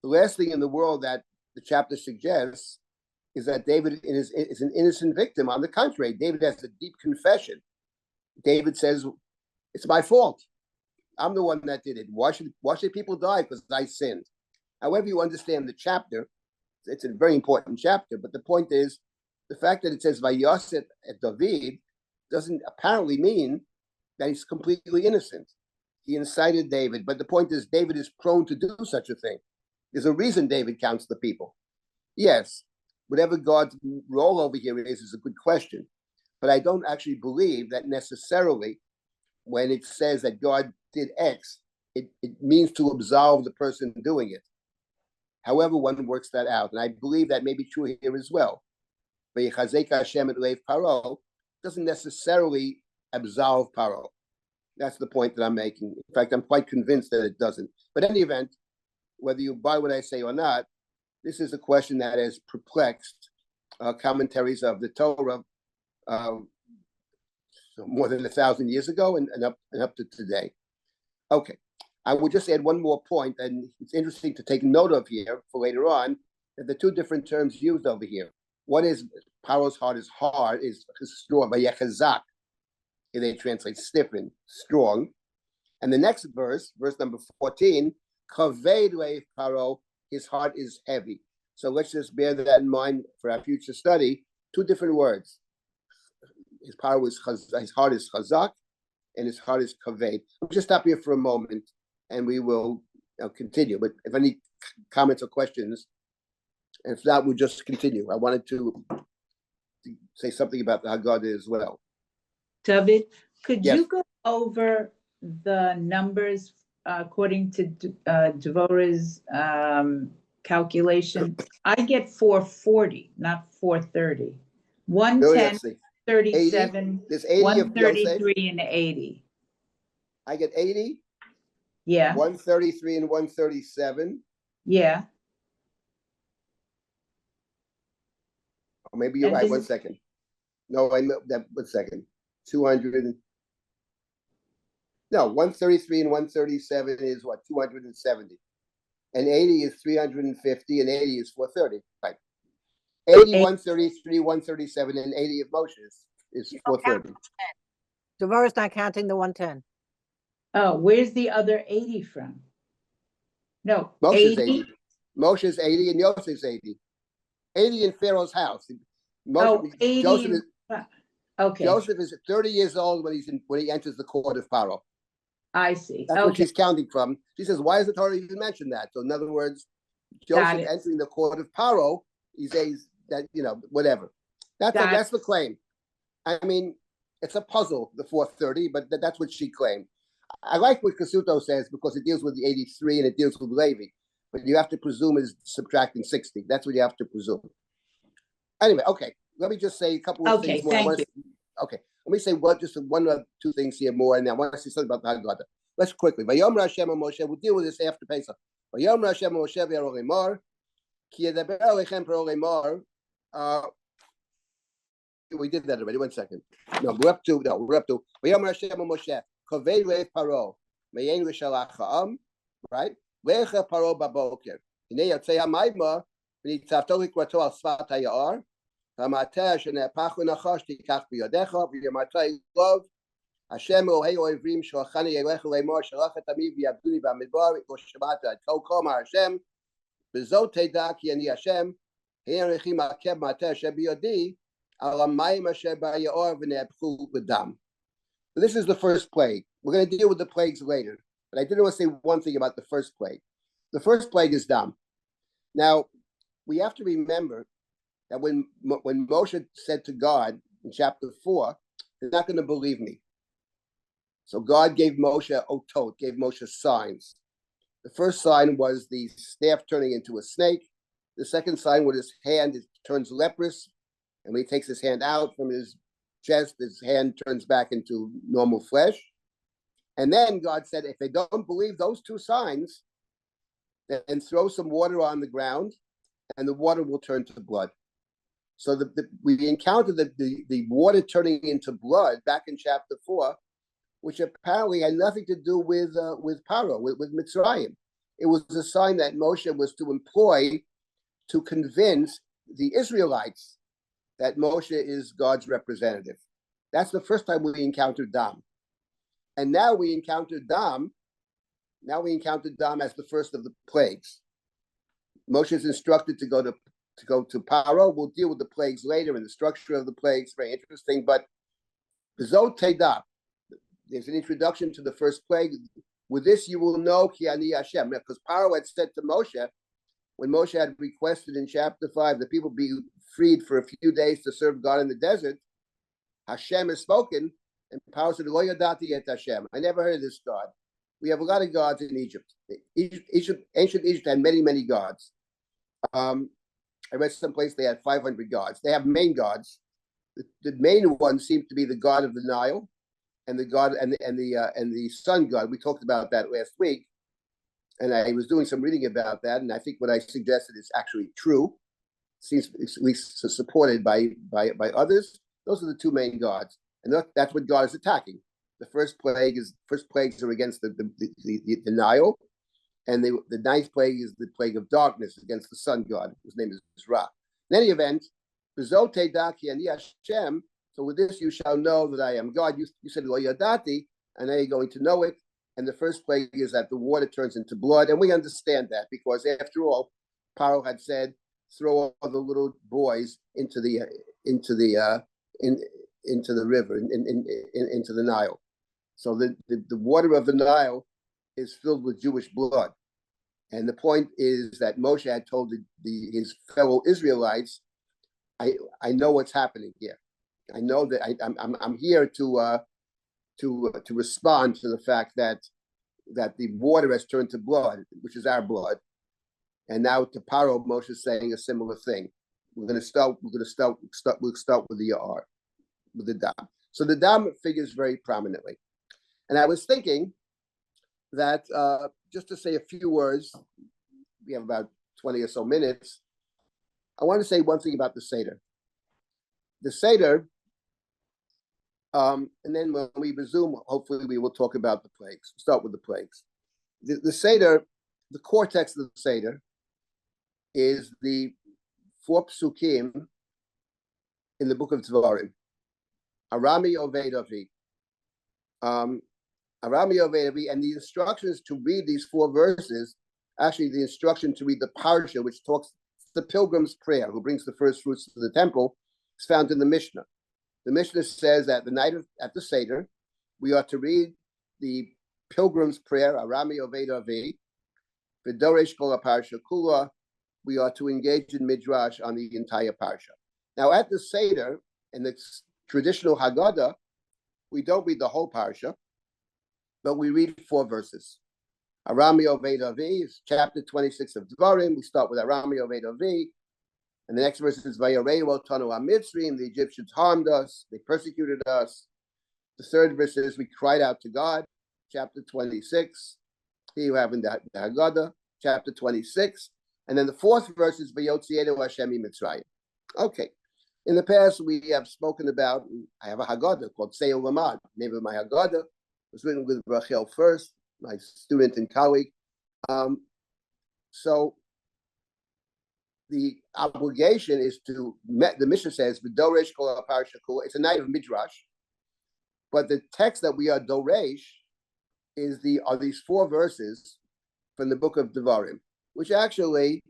the last thing in the world that the chapter suggests is that David is an innocent victim. On the contrary, David has a deep confession. David says, it's my fault. I'm the one that did it. Why should people die? Because I sinned. However you understand the chapter, it's a very important chapter, but the point is, the fact that it says Vayosef et David doesn't apparently mean that he's completely innocent. He incited David, but the point is, David is prone to do such a thing. There's a reason David counts the people. Yes, whatever God's role over here is a good question, but I don't actually believe that necessarily when it says that God did X, it means to absolve the person doing it. However one works that out, and I believe that may be true here as well. V'yechazek Hashem et leiv Paro doesn't necessarily absolve Paro. That's the point that I'm making. In fact, I'm quite convinced that it doesn't. But in any event, whether you buy what I say or not, this is a question that has perplexed commentaries of the Torah so more than 1,000 years ago and up to today. Okay, I will just add one more point, and it's interesting to take note of here for later on, that the two different terms used over here. One is Paro's heart is hard, is strong, by yechazak, they translate stiffen, strong. And the next verse number 14, kaved leif Paro, his heart is heavy. So let's just bear that in mind for our future study. Two different words. His heart is chazak, and his heart is kaved. We'll just stop here for a moment, and we will continue. But if any comments or questions, and if not, we'll just continue. I wanted to say something about the Haggadah as well. David, could Yes. you go over the numbers according to Devorah's calculation? I get 440, not 430. 110, 37, There's 80 of Yosef. 133, and 80. I get 80, Yeah, 133, and 137. yeah. Or maybe you're And right. this 1 is- second. No, I know that. 1 second. 200. No, 133 and 137 is what? 270. And 80 is 350, and 80 is 430. Right. 80, 133, 137, and 80 of Moshe is 430. Devorah's not counting the 110. Oh, where's the other 80 from? No, Moshe's 80. 80. Moshe's 80 and Yosef's 80. 80 in Pharaoh's house. Oh, 80. Joseph is, Okay, Joseph is 30 years old when he enters the court of Pharaoh. I see. That's what Okay, she's counting from. She says, why does the Torah even mention that? So in other words, Got Joseph it. entering the court of Pharaoh, he says that, whatever. That's the claim. I mean, it's a puzzle, the 430, but that's what she claimed. I like what Kasuto says because it deals with the 83 and it deals with Levi, but you have to presume is subtracting 60. That's what you have to presume. Anyway, okay. Let me just say a couple of Okay, things more. thank you. Okay, let me say just one or two things here more, and I want to say something about the Haggadah. Let's quickly. Vayomer Hashem Moshe. We'll deal with this after Pesach. Vayomer Hashem Moshe v'Aaron lemar, ki yedaber alechem paro lemar. We did that already. 1 second. No, we're up to. Vayomer Hashem Moshe. Kavei leif Paro. Meyen v'shalach ha'am. Right. Lecha Paro baboker. Hinei yotzei ha'mayma v'nitzavto likrato al svat ha'yar. Hamata shenepach v'nachash tikach b'yodecha v'yamata love. Hashem Elohei oivrim shalachani elecha lemar shalachat ami v'yavduni b'amidbar v'shemata kol kol Hashem b'zot teda ki ani Hashem heinrechi makeb mata asher b'yodi al hamayim asher b'yaor v'ne'epchu b'dam. This is the first plague. We're going to deal with the plagues later, but I did want to say one thing about the first plague. The first plague is dam. Now we have to remember that when Moshe said to God in chapter 4, "You're not going to believe me." So God gave Moshe otot, gave Moshe signs. The first sign was the staff turning into a snake. The second sign was his hand, it turns leprous. And when he takes his hand out from his chest, his hand turns back into normal flesh. And then God said, if they don't believe those two signs, then throw some water on the ground and the water will turn to blood. So we encountered the water turning into blood back in chapter 4, which apparently had nothing to do with Paro, with Mitzrayim. It was a sign that Moshe was to employ to convince the Israelites that Moshe is God's representative. That's the first time we encountered Dam. And now we encountered Dam. Now we encountered Dam as the first of the plagues. Moshe is instructed to go to Paro. We'll deal with the plagues later and the structure of the plagues. Very interesting. But Zot Teda, there's an introduction to the first plague. With this, you will know Ki Ani Hashem. Because Paro had said to Moshe, when Moshe had requested in chapter 5 that people be freed for a few days to serve God in the desert, Hashem has spoken, and Paro said, Lo yadati et Hashem. I never heard of this God. We have a lot of gods in Egypt. Ancient Egypt had many, many gods. I read someplace they had 500 gods. They have main gods. The main one seemed to be the god of the Nile, and the god and the sun god. We talked about that last week, and I was doing some reading about that, and I think what I suggested is actually true. seems at least supported by others. Those are the two main gods, and that's what God is attacking. The first plagues are against the Nile, and the ninth plague is the plague of darkness against the sun god, whose name is Ra. In any event, Hashem. So with this you shall know that I am God. You said Lo Yadati, and now you're going to know it. And the first plague is that the water turns into blood, and we understand that because after all, Paro had said, "Throw all the little boys into the river, into the Nile." So the water of the Nile is filled with Jewish blood, and the point is that Moshe had told his fellow Israelites, "I know what's happening here. I know that I'm here to respond to the fact that the water has turned to blood, which is our blood." And now to Paro, Moshe is saying a similar thing. We'll start with the R, with the Dam. So the Dam figures very prominently. And I was thinking that just to say a few words, we have about 20 or so minutes. I want to say one thing about the Seder. The Seder, and then when we resume, hopefully we will talk about the plagues. Start with the plagues. The Seder, the core text of the Seder is the 4 psukim in the book of Dvarim. Arami Oved Avi. Arami Oved Avi, and the instructions to read these 4 verses, actually the instruction to read the Parsha, which talks the pilgrim's prayer, who brings the first fruits to the temple, is found in the Mishnah. The Mishnah says that the night at the Seder, we are to read the pilgrim's prayer, Arami Oved Avi, V'doresh kol parsha kula. We are to engage in midrash on the entire parsha. Now, at the Seder, in the traditional Haggadah, we don't read the whole parsha, but we read 4 verses. Arami Oved Avi is chapter 26 of Dvarim. We start with Arami Oved Avi, and the next verse is Vayareu otanu hamitzrim. The Egyptians harmed us; they persecuted us. The third verse is we cried out to God. Chapter 26. Here you have in the Haggadah, chapter 26. And then the 4th verse is Vayotzienu Hashem miMitzrayim. Okay. In the past, we have spoken about, I have a Haggadah called Seil Lamad. The name of my Haggadah was written with Rachel first, my student and colleague. So the obligation is to, the Mishnah says, V'doresh kol parsha kula. It's a night of Midrash. But the text that we are Doresh are these 4 verses from the book of Devarim, which actually,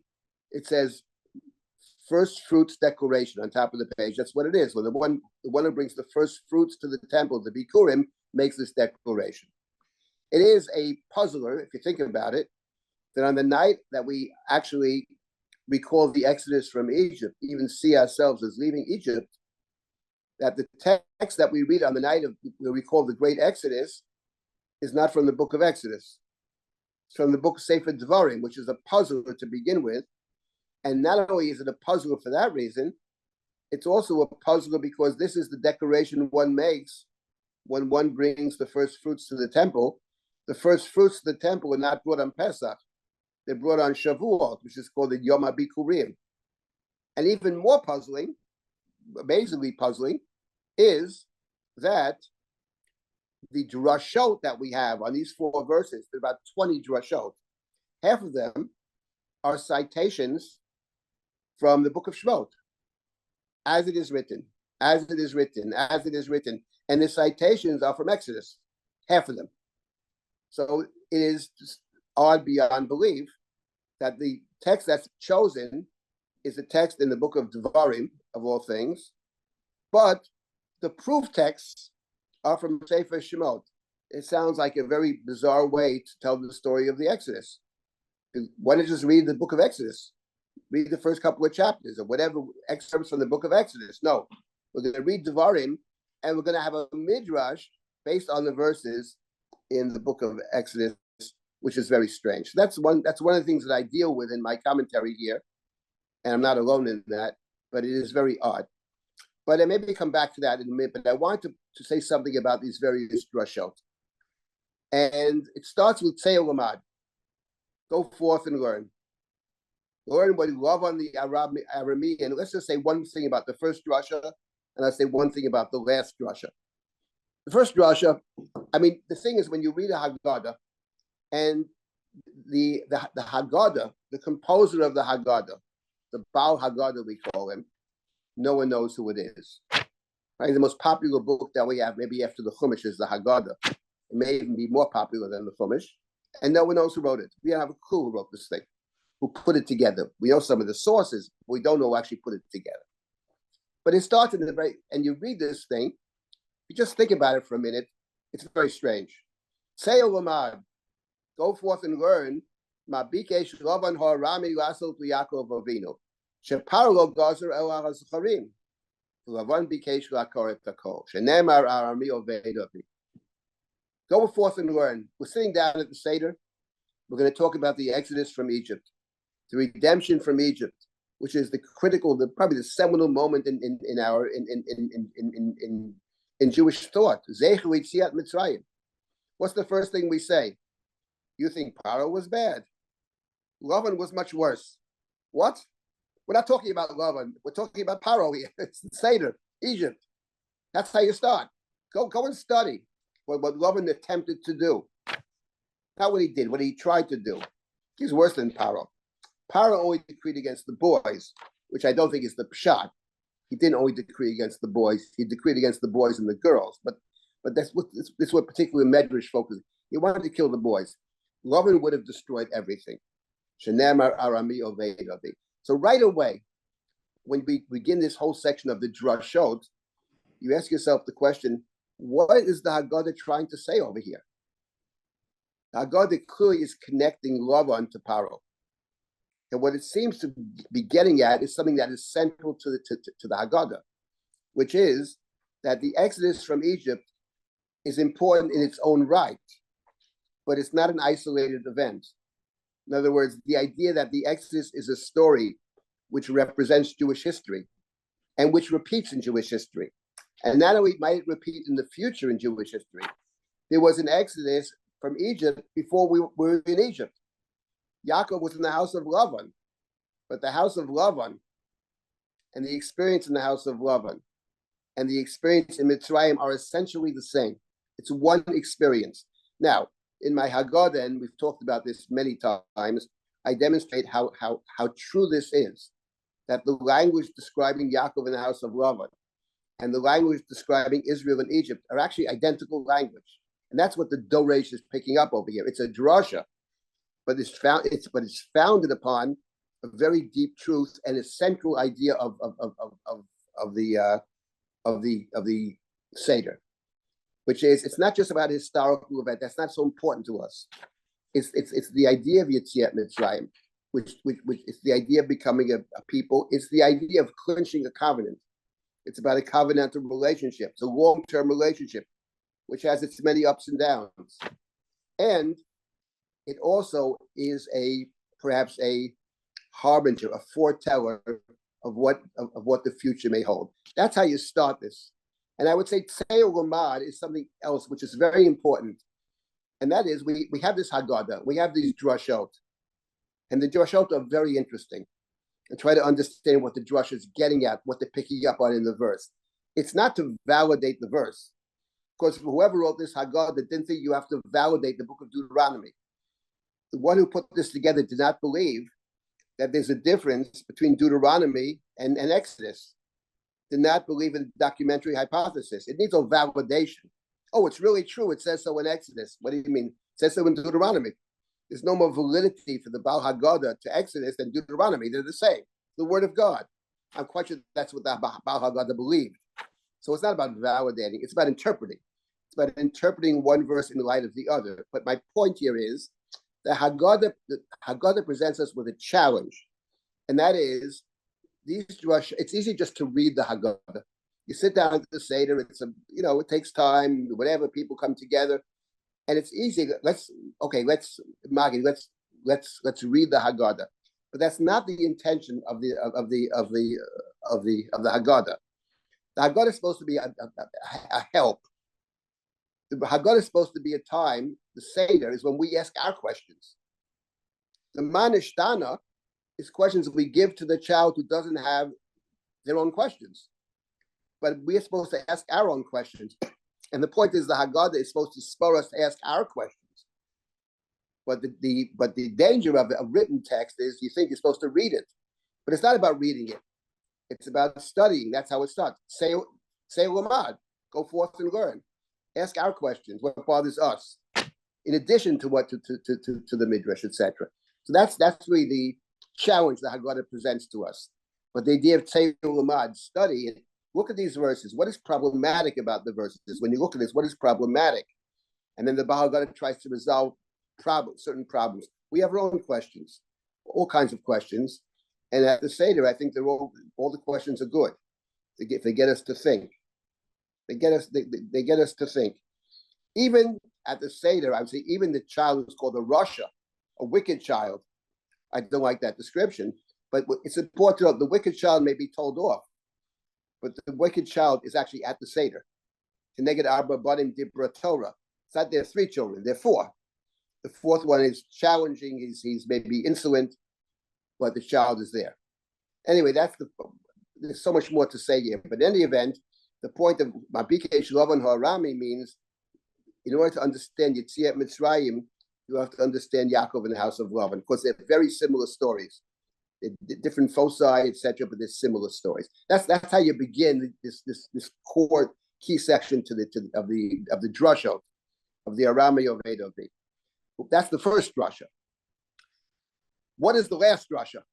it says first fruits declaration on top of the page. That's what it is. Well, the one who brings the first fruits to the temple, the Bikurim, makes this declaration. It is a puzzler, if you think about it, that on the night that we actually recall the Exodus from Egypt, even see ourselves as leaving Egypt, that the text that we read on the night of we recall the great Exodus is not from the book of Exodus. It's from the book of Sefer Devarim, which is a puzzler to begin with. And not only is it a puzzler for that reason, it's also a puzzler because this is the declaration one makes when one brings the first fruits to the temple. The first fruits to the temple are not brought on Pesach. They're brought on Shavuot, which is called the Yom HaBikurim. And even more puzzling, amazingly puzzling, is that the drashot that we have on these 4 verses, there are about 20 drashot. Half of them are citations from the book of Shemot, as it is written, as it is written, as it is written. And the citations are from Exodus, half of them. So it is just odd beyond belief that the text that's chosen is a text in the book of Devarim, of all things, but the proof texts are from Sefer Shemot. It sounds like a very bizarre way to tell the story of the Exodus. Why don't you just read the book of Exodus? Read the first couple of chapters or whatever excerpts from the book of Exodus. No, we're going to read Devarim, and we're going to have a midrash based on the verses in the book of Exodus, which is very strange. That's one of the things that I deal with in my commentary here, and I'm not alone in that, but it is very odd. But I maybe come back to that in a minute, but I want to say something about these various drashot. And it starts with Tzei Lamad. Go forth and learn. Learn what love on the Aramean. Let's just say one thing about the first drasha, and let's say one thing about the last drasha. The first drasha, I mean, the thing is when you read a Haggadah, and the Haggadah, the composer of the Haggadah, the Baal Haggadah we call him, no one knows who it is. Right? The most popular book that we have, maybe after the Chumash, is the Haggadah. It may even be more popular than the Chumash, and no one knows who wrote it. We don't have a clue who wrote this thing, who put it together. We know some of the sources, but we don't know who actually put it together. But it starts in the very, and you read this thing, you just think about it for a minute, it's very strange. Say Olamad, go forth and learn, Ma bikesh Lavan Harami Lasol Yaakov Avinu. Sheparlo Gazer El Hazacharim. Lavan bikesh Lakoret Takol. Shenemar Arami Ovedavi. Go forth and learn. We're sitting down at the Seder. We're going to talk about the Exodus from Egypt, the redemption from Egypt, which is the critical, probably the seminal moment in Jewish thought. Zechu Yetziat Mitzrayim. What's the first thing we say? You think Paro was bad? Lavan was much worse. What? We're not talking about Lavan. We're talking about Paro here. It's the Seder, Egypt. That's how you start. Go and study what Lavan attempted to do. Not what he did, what he tried to do. He's worse than Paro. Paro only decreed against the boys, which I don't think is the pshat. He didn't only decree against the boys. He decreed against the boys and the girls. But that's what particularly Medrash focuses. He wanted to kill the boys. Lavan would have destroyed everything. Shenemar Arami Ovedavi. So right away, when we begin this whole section of the drashot, you ask yourself the question, what is the Haggadah trying to say over here? The Haggadah clearly is connecting Lavan to Paro. And what it seems to be getting at is something that is central to the Haggadah, which is that the Exodus from Egypt is important in its own right, but it's not an isolated event. In other words, the idea that the Exodus is a story which represents Jewish history and which repeats in Jewish history. And not only might it repeat in the future in Jewish history, there was an Exodus from Egypt before we were in Egypt. Yaakov was in the house of Lavan, but the house of Lavan and the experience in the house of Lavan and the experience in Mitzrayim are essentially the same. It's one experience. Now, in my Haggadah, and we've talked about this many times, I demonstrate how true this is, that the language describing Yaakov in the house of Lavan and the language describing Israel and Egypt are actually identical language. And that's what the Doresh is picking up over here. It's a drasha, but it's founded upon a very deep truth and a central idea of the Seder, which is, it's not just about a historical event. That's not so important to us. It's the idea of Yetziat Mitzrayim, which is the idea of becoming a people. It's the idea of clinching a covenant. It's about a covenantal relationship. It's a long-term relationship, which has its many ups and downs. And it also is perhaps a harbinger, a foreteller of what the future may hold. That's how you start this. And I would say Tzeo Lamad is something else which is very important. And that is, we have this Haggadah, we have these drashot. And the drashot are very interesting. And try to understand what the drush is getting at, what they're picking up on in the verse. It's not to validate the verse. Because whoever wrote this Haggadah didn't think you have to validate the book of Deuteronomy. The one who put this together did not believe that there's a difference between Deuteronomy and Exodus. Did not believe in the documentary hypothesis. It needs a validation. Oh, it's really true. It says so in Exodus. What do you mean? It says so in Deuteronomy. There's no more validity for the Baal Haggadah to Exodus than Deuteronomy. They're the same. The word of God. I'm quite sure that's what the Baal Haggadah believed. So it's not about validating. It's about interpreting. It's about interpreting one verse in light of the other. But my point here is the Haggadah presents us with a challenge. And that is, it's easy just to read the Haggadah. You sit down at the Seder, it takes time, whatever, people come together. And it's easy. Let's read the Haggadah, but that's not the intention of the Haggadah. The Haggadah is supposed to be a help. The Haggadah is supposed to be a time. The Seder is when we ask our questions. The Manishtana is questions we give to the child who doesn't have their own questions. But we're supposed to ask our own questions. And the point is the Haggadah is supposed to spur us to ask our questions. But the danger of a written text is you think you're supposed to read it. But it's not about reading it. It's about studying. That's how it starts. Say Lamad. Go forth and learn. Ask our questions. What bothers us? In addition to what to the Midrash, etc. So that's really the challenge the Haggadah presents to us. But the idea of Say Lamad, study it. Look at these verses. What is problematic about the verses? When you look at this, what is problematic? And then the Haggadah tries to resolve certain problems. We have our own questions, all kinds of questions. And at the Seder, I think they're all the questions are good. They get us to think. They get us to think. Even at the Seder, I would say even the child who's called a Rasha, a wicked child. I don't like that description, but it's important to know the wicked child may be told off, but the wicked child is actually at the Seder. Keneged Arba Banim Dibra Torah. It's not there are 3 children, there are 4. The 4th one is challenging, he's maybe insolent, but the child is there. Anyway, there's so much more to say here. But in any event, the point of Mabike Shlovan Harami means in order to understand Yetziat Mitzrayim, you have to understand Yaakov and the house of Lavan, because they're very similar stories. They're different foci, etc., but they're similar stories. That's how you begin this core key section of the drasha of the Arami of Edovi. That's the first drasha. What is the last drasha?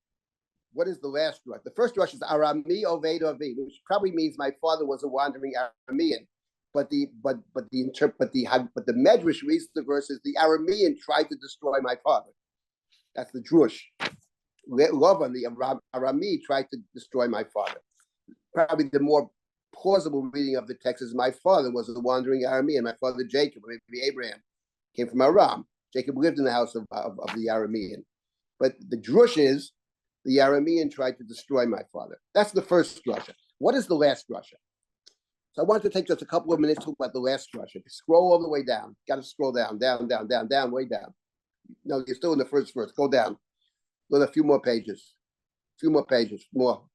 What is the last drasha? The first drasha is Arami Oved Avi, which probably means my father was a wandering Aramean. But the Medrash reads the verses. The Aramean tried to destroy my father. That's the Drush. Lavan, the Arami, tried to destroy my father. Probably the more plausible reading of the text is my father was a wandering Aramean. My father Jacob, maybe Abraham, came from Aram. Jacob lived in the house of the Aramean. But the drush is the Aramean tried to destroy my father. That's the first drasha. What is the last drasha? So I want to take just a couple of minutes to talk about the last drasha. Scroll all the way down. Got to scroll down, way down. No, you're still in the first verse. Go down. Go a few more pages. More.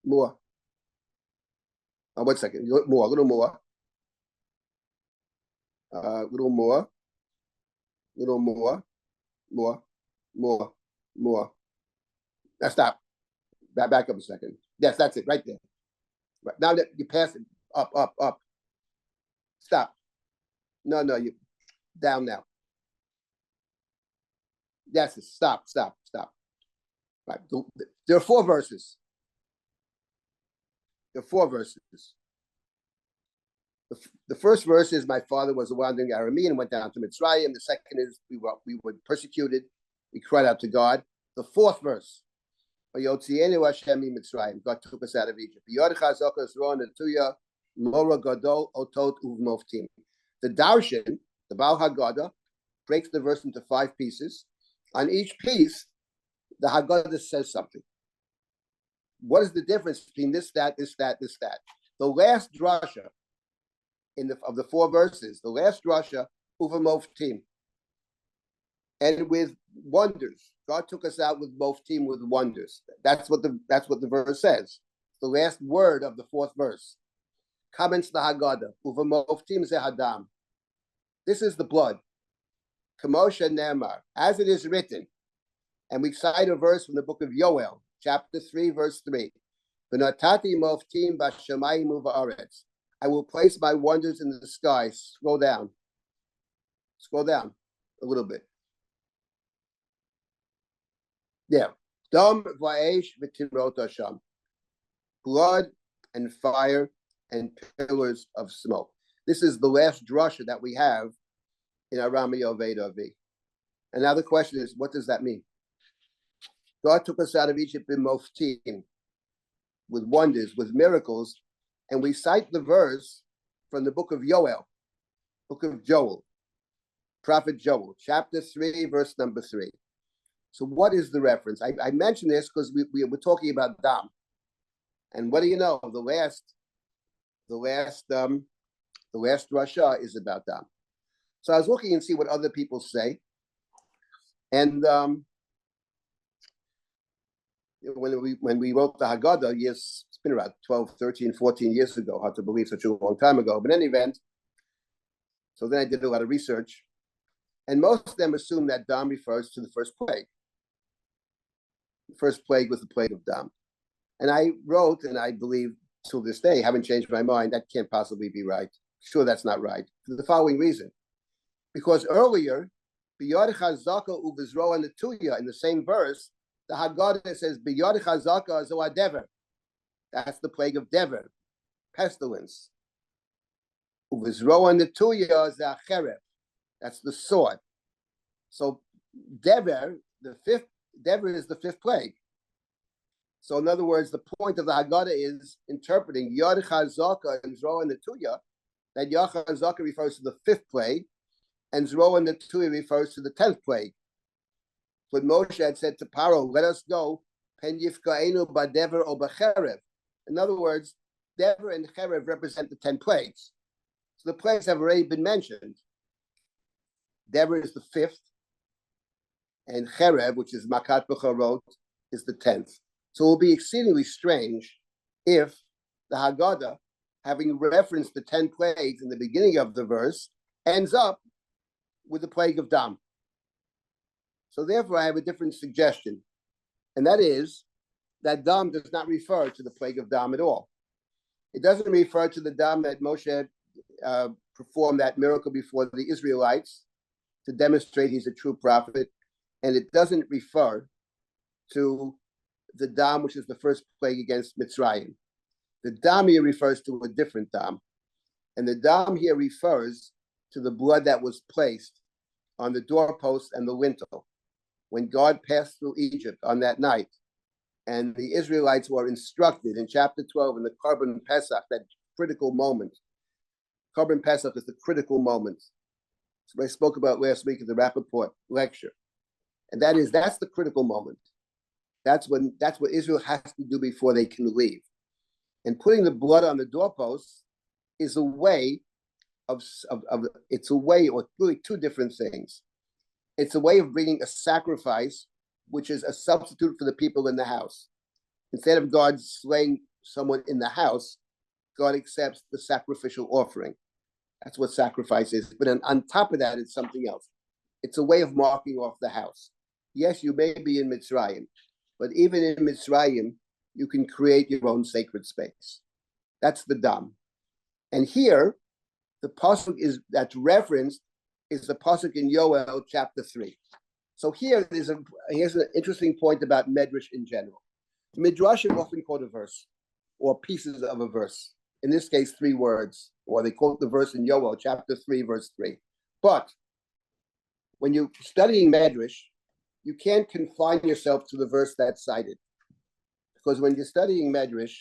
Oh, 1 second. More. A little more. More. Now stop. Back up a second. Yes, that's it, right there. Right. Now that you pass it, up. Stop. No, you down now. Yes, stop. Right. There are 4 verses. The first verse is my father was a wandering Aramean and went down to Mitzrayim. The second is we were persecuted. We cried out to God. The 4th verse, God took us out of Egypt. The Darshan, the Baal Haggadah, breaks the verse into 5 pieces. On each piece, the Haggadah says something. What is the difference between this, that? The last drasha of the 4 verses, the last drasha, uva moftim, and with wonders. God took us out with moftim, with wonders. That's what the verse says. The last word of the 4th verse. Comments the Haggadah, uva moftim zehadam. This is the blood. Kamosha Nemar, as it is written. And we cite a verse from the book of Yoel, chapter 3, verse 3. V'natati moftim b'shamayim u'va'aretz. I will place my wonders in the sky. Scroll down a little bit. Yeah. Dam va'esh v'timrot Hashem. Blood and fire and pillars of smoke. This is the last drasha that we have in Arami Oved Avi. And now the question is, what does that mean? God took us out of Egypt in moftim, with wonders, with miracles, and we cite the verse from the book of Yoel, book of Joel, prophet Joel, chapter 3, verse number 3. So what is the reference? I mention this because we were talking about Dam. And what do you know? The last drasha is about Dam. So I was looking and see what other people say. And when we wrote the Haggadah, yes, it's been about 12, 13, 14 years ago. Hard to believe such a long time ago. But in any event, so then I did a lot of research, and most of them assume that Dam refers to the first plague. The first plague was the plague of Dam. And I wrote, and I believe till this day, haven't changed my mind, that can't possibly be right. Sure, that's not right. For the following reason. Because earlier, B'yad Chazaka Uvizroa Netuya, in the same verse, the Haggadah says, B'yad Chazaka Zoa Dever. That's the plague of Dever, pestilence. Uvizroa Netuya Zacherev. That's the sword. So Dever, Dever is the fifth plague. So in other words, the point of the Haggadah is interpreting Yad Chazaka and Zroa Netuya, that Yad Chazaka refers to the fifth plague, and Zroa Netuya refers to the 10th plague. But Moshe had said to Paro, let us go, Pen Yifkaenu Badever or Bacherev. In other words, Dever and Cherev represent the 10 plagues. So the plagues have already been mentioned. Dever is the fifth, and Cherev, which is Makat B'charot, is the 10th. So it will be exceedingly strange if the Haggadah, having referenced the 10 plagues in the beginning of the verse, ends up with the plague of Dam. So therefore, I have a different suggestion, and that is that Dam does not refer to the plague of Dam at all. It doesn't refer to the Dam that Moshe performed that miracle before the Israelites to demonstrate he's a true prophet, and it doesn't refer to the Dam, which is the first plague against Mitzrayim. The Dam here refers to a different Dam, and the Dam here refers to the blood that was placed on the doorpost and the lintel when God passed through Egypt on that night, and the Israelites were instructed in chapter 12 in the Korban Pesach, that critical moment. Korban Pesach is the critical moment. So I spoke about last week at the Rappaport lecture, and that's the critical moment. That's what Israel has to do before they can leave. And putting the blood on the doorposts is a way it's a way, or really two different things. It's a way of bringing a sacrifice, which is a substitute for the people in the house. Instead of God slaying someone in the house, God accepts the sacrificial offering. That's what sacrifice is. But on top of that, it's something else. It's a way of marking off the house. Yes, you may be in Mitzrayim, but even in Mitzrayim, you can create your own sacred space. That's the Dam. And here, the pasuk that's referenced is the pasuk in Yoel chapter 3. So here's an interesting point about Medrash in general. Midrashim often quote a verse or pieces of a verse. In this case, 3 words, or they quote the verse in Yoel chapter 3, verse 3. But when you're studying Medrash, you can't confine yourself to the verse that's cited. Because when you're studying Medrash,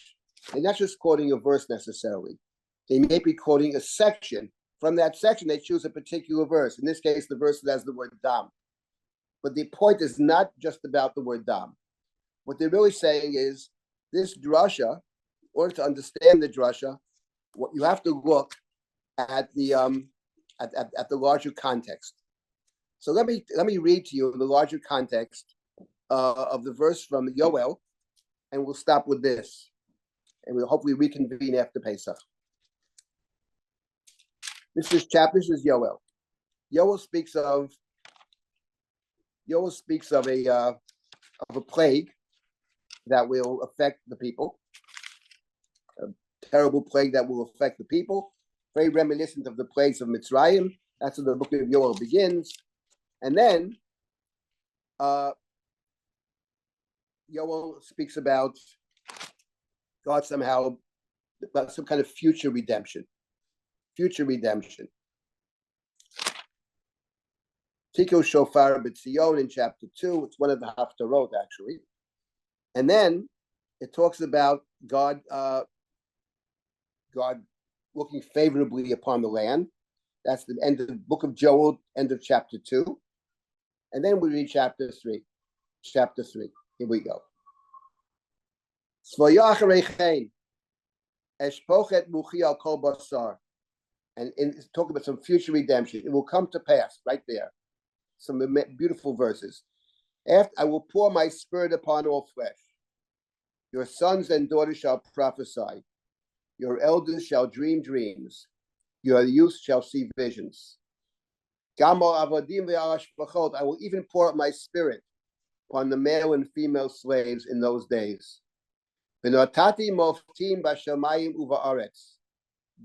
they're not just quoting a verse necessarily. They may be quoting a section. From that section, they choose a particular verse. In this case, the verse that has the word Dam. But the point is not just about the word Dam. What they're really saying is this drasha, in order to understand the drasha, what you have to look at the larger context. So let me read to you the larger context of the verse from Yoel, and we'll stop with this, and we'll hopefully reconvene after Pesach. This is Yoel. Yoel speaks of a plague that will affect the people, a terrible plague that will affect the people, very reminiscent of the plagues of Mitzrayim. That's where the book of Yoel begins. And then Yoel speaks about God somehow, about some kind of future redemption. Tikul Shofar B'Tzion in chapter 2. It's one of the Haftarot, actually. And then it talks about God looking favorably upon the land. That's the end of the book of Joel, end of chapter 2. And then we read chapter 3. Chapter 3. Here we go. And talk about some future redemption. It will come to pass right there. Some beautiful verses. After I will pour my spirit upon all flesh. Your sons and daughters shall prophesy. Your elders shall dream dreams. Your youth shall see visions. I will even pour out my spirit upon the male and female slaves in those days. V'notati moftim b'shamayim uva'aretz,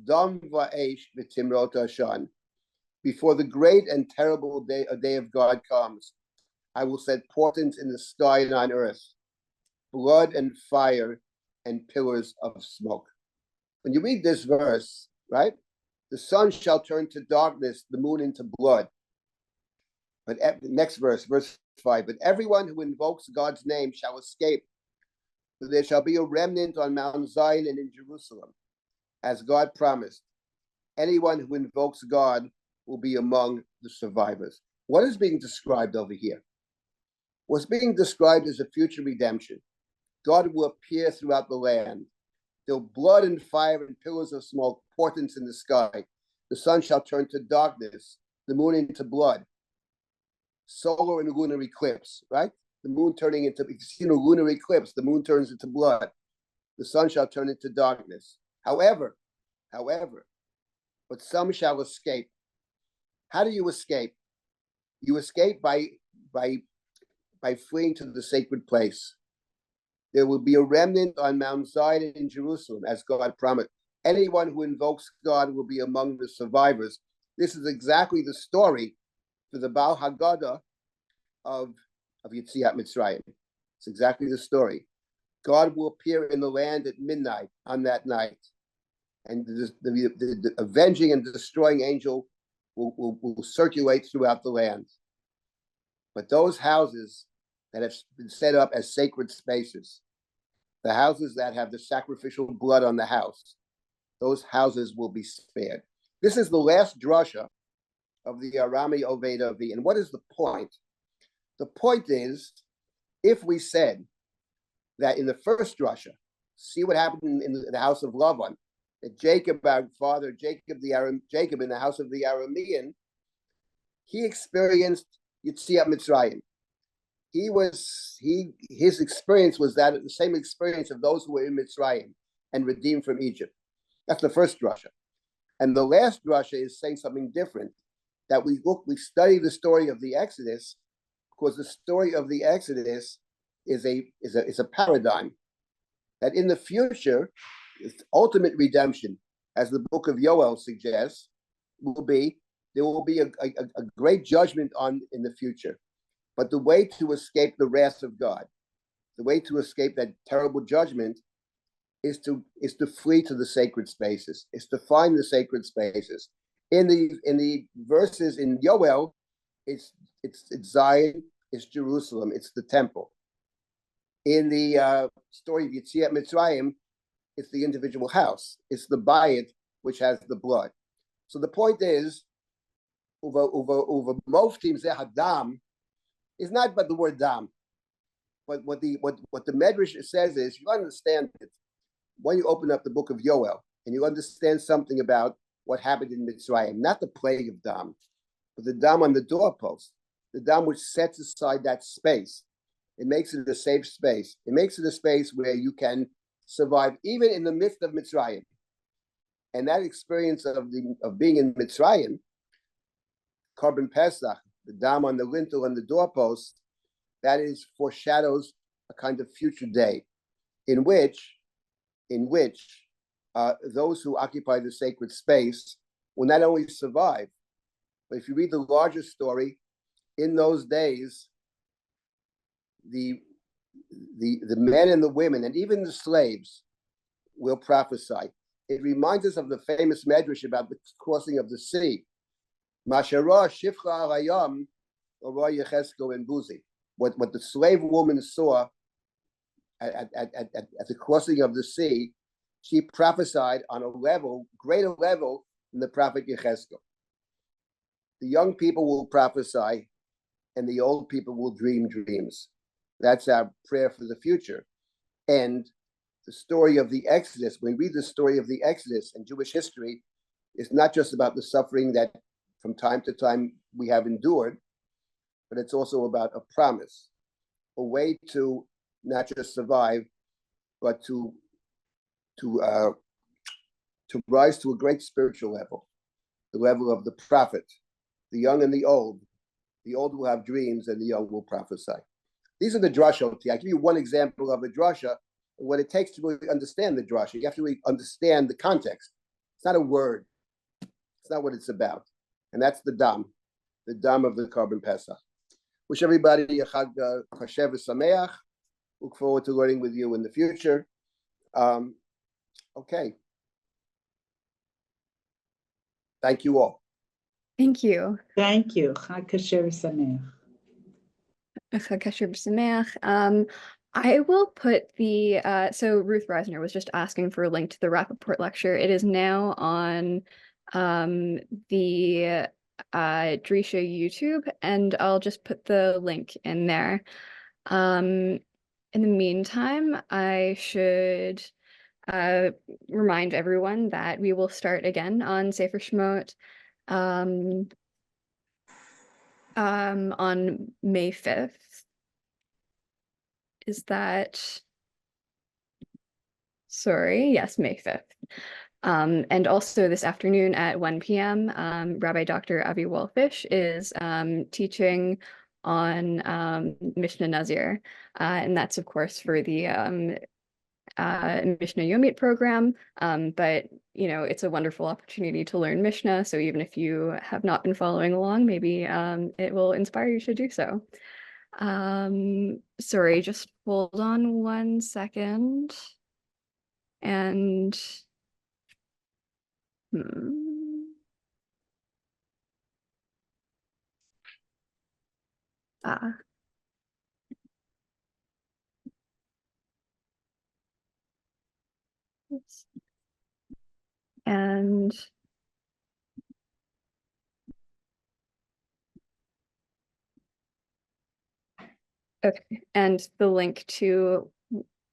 dam va'esh v'timrot hashan. Before the great and terrible day, a day of God comes, I will set portents in the sky and on earth, blood and fire and pillars of smoke. When you read this verse, right, the sun shall turn to darkness, the moon into blood. But next verse, verse 5, but everyone who invokes God's name shall escape. So there shall be a remnant on Mount Zion and in Jerusalem, as God promised. Anyone who invokes God will be among the survivors. What is being described over here? What's being described is a future redemption. God will appear throughout the land. There'll blood and fire and pillars of smoke, portents in the sky. The sun shall turn to darkness, the moon into blood. Solar and lunar eclipse, right? The moon turning into, lunar eclipse, the moon turns into blood. The sun shall turn into darkness. However, but some shall escape. How do you escape? You escape by fleeing to the sacred place. There will be a remnant on Mount Zion in Jerusalem, as God promised. Anyone who invokes God will be among the survivors. This is exactly the story for the Baal Haggadah of Yetziat Mitzrayim. It's exactly the story. God will appear in the land at midnight on that night, and the avenging and destroying angel will circulate throughout the land. But those houses that have been set up as sacred spaces, the houses that have the sacrificial blood on the house, those houses will be spared. This is the last drasha of the Arami Oved Avi. And what is the point? The point is, if we said that in the first drasha, see what happened in the house of Lavan, that Jacob, our father, Jacob in the house of the Aramean, he experienced Yetziat Mitzrayim. His experience was that the same experience of those who were in Mitzrayim and redeemed from Egypt. That's the first drasha. And the last drasha is saying something different, that we study the story of the Exodus, because the story of the Exodus is a paradigm that in the future, ultimate redemption, as the book of Yoel suggests, there will be a great judgment in the future. But the way to escape the wrath of God, the way to escape that terrible judgment, is to flee to the sacred spaces, is to find the sacred spaces. In the verses in Yoel, it's Zion, it's Jerusalem, it's the temple. In the story of Yetziat Mitzrayim, it's the individual house, it's the bayit which has the blood. So the point is, over moftim zeh hadam, is not but the word dam, but what the Medrash says is, you understand it when you open up the book of Yoel and you understand something about what happened in Mitzrayim, not the plague of dam, but the dam on the doorpost, the dam which sets aside that space. It makes it a safe space. It makes it a space where you can survive even in the midst of Mitzrayim. And that experience of being in Mitzrayim, Korban Pesach, the dam on the lintel and the doorpost, that is foreshadows a kind of future day in which those who occupy the sacred space will not only survive, but if you read the larger story, in those days, the men and the women and even the slaves will prophesy. It reminds us of the famous medrash about the crossing of the sea. Mashara shifcha arayam ora Yechezkel and Buzi. What the slave woman saw at the crossing of the sea, she prophesied on a greater level than the prophet Yechezkel. The young people will prophesy, and the old people will dream dreams. That's our prayer for the future. And the story of the Exodus, when we read the story of the Exodus in Jewish history, it's not just about the suffering that from time to time we have endured, but it's also about a promise, a way to not just survive, but to rise to a great spiritual level, the level of the prophet, the young and the old. The old will have dreams and the young will prophesy. These are the drashot. I give you one example of a drasha, what it takes to really understand the drasha. You have to really understand the context. It's not a word. It's not what it's about. And that's the dam of the Korban Pesach. Wish everybody a Chag Kasher v'Sameach. Look forward to learning with you in the future. Okay. Thank you all. Thank you. Thank you. Chag Kasher Sameach. Chag Kasher B'Sameach. I will put the so Ruth Reisner was just asking for a link to the Rappaport lecture. It is now on the Drisha YouTube, and I'll just put the link in there. In the meantime, I should remind everyone that we will start again on Sefer Shemot on May 5th. Is that, sorry, yes, May 5th. And also this afternoon at 1 p.m., Rabbi Dr. Avi Wolfish is teaching on Mishnah Nazir. And that's, of course, for the Mishnah Yomit program. But, you know, it's a wonderful opportunity to learn Mishnah. So even if you have not been following along, maybe it will inspire you to do so. Sorry, just hold on 1 second. And and okay, and the link to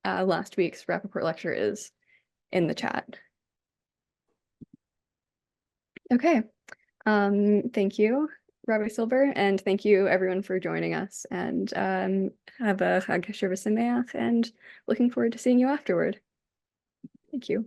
last week's Rappaport lecture is in the chat. Okay, thank you, Rabbi Silber, and thank you everyone for joining us, and have a Chag Kasher V'Sameach, and looking forward to seeing you afterward. Thank you.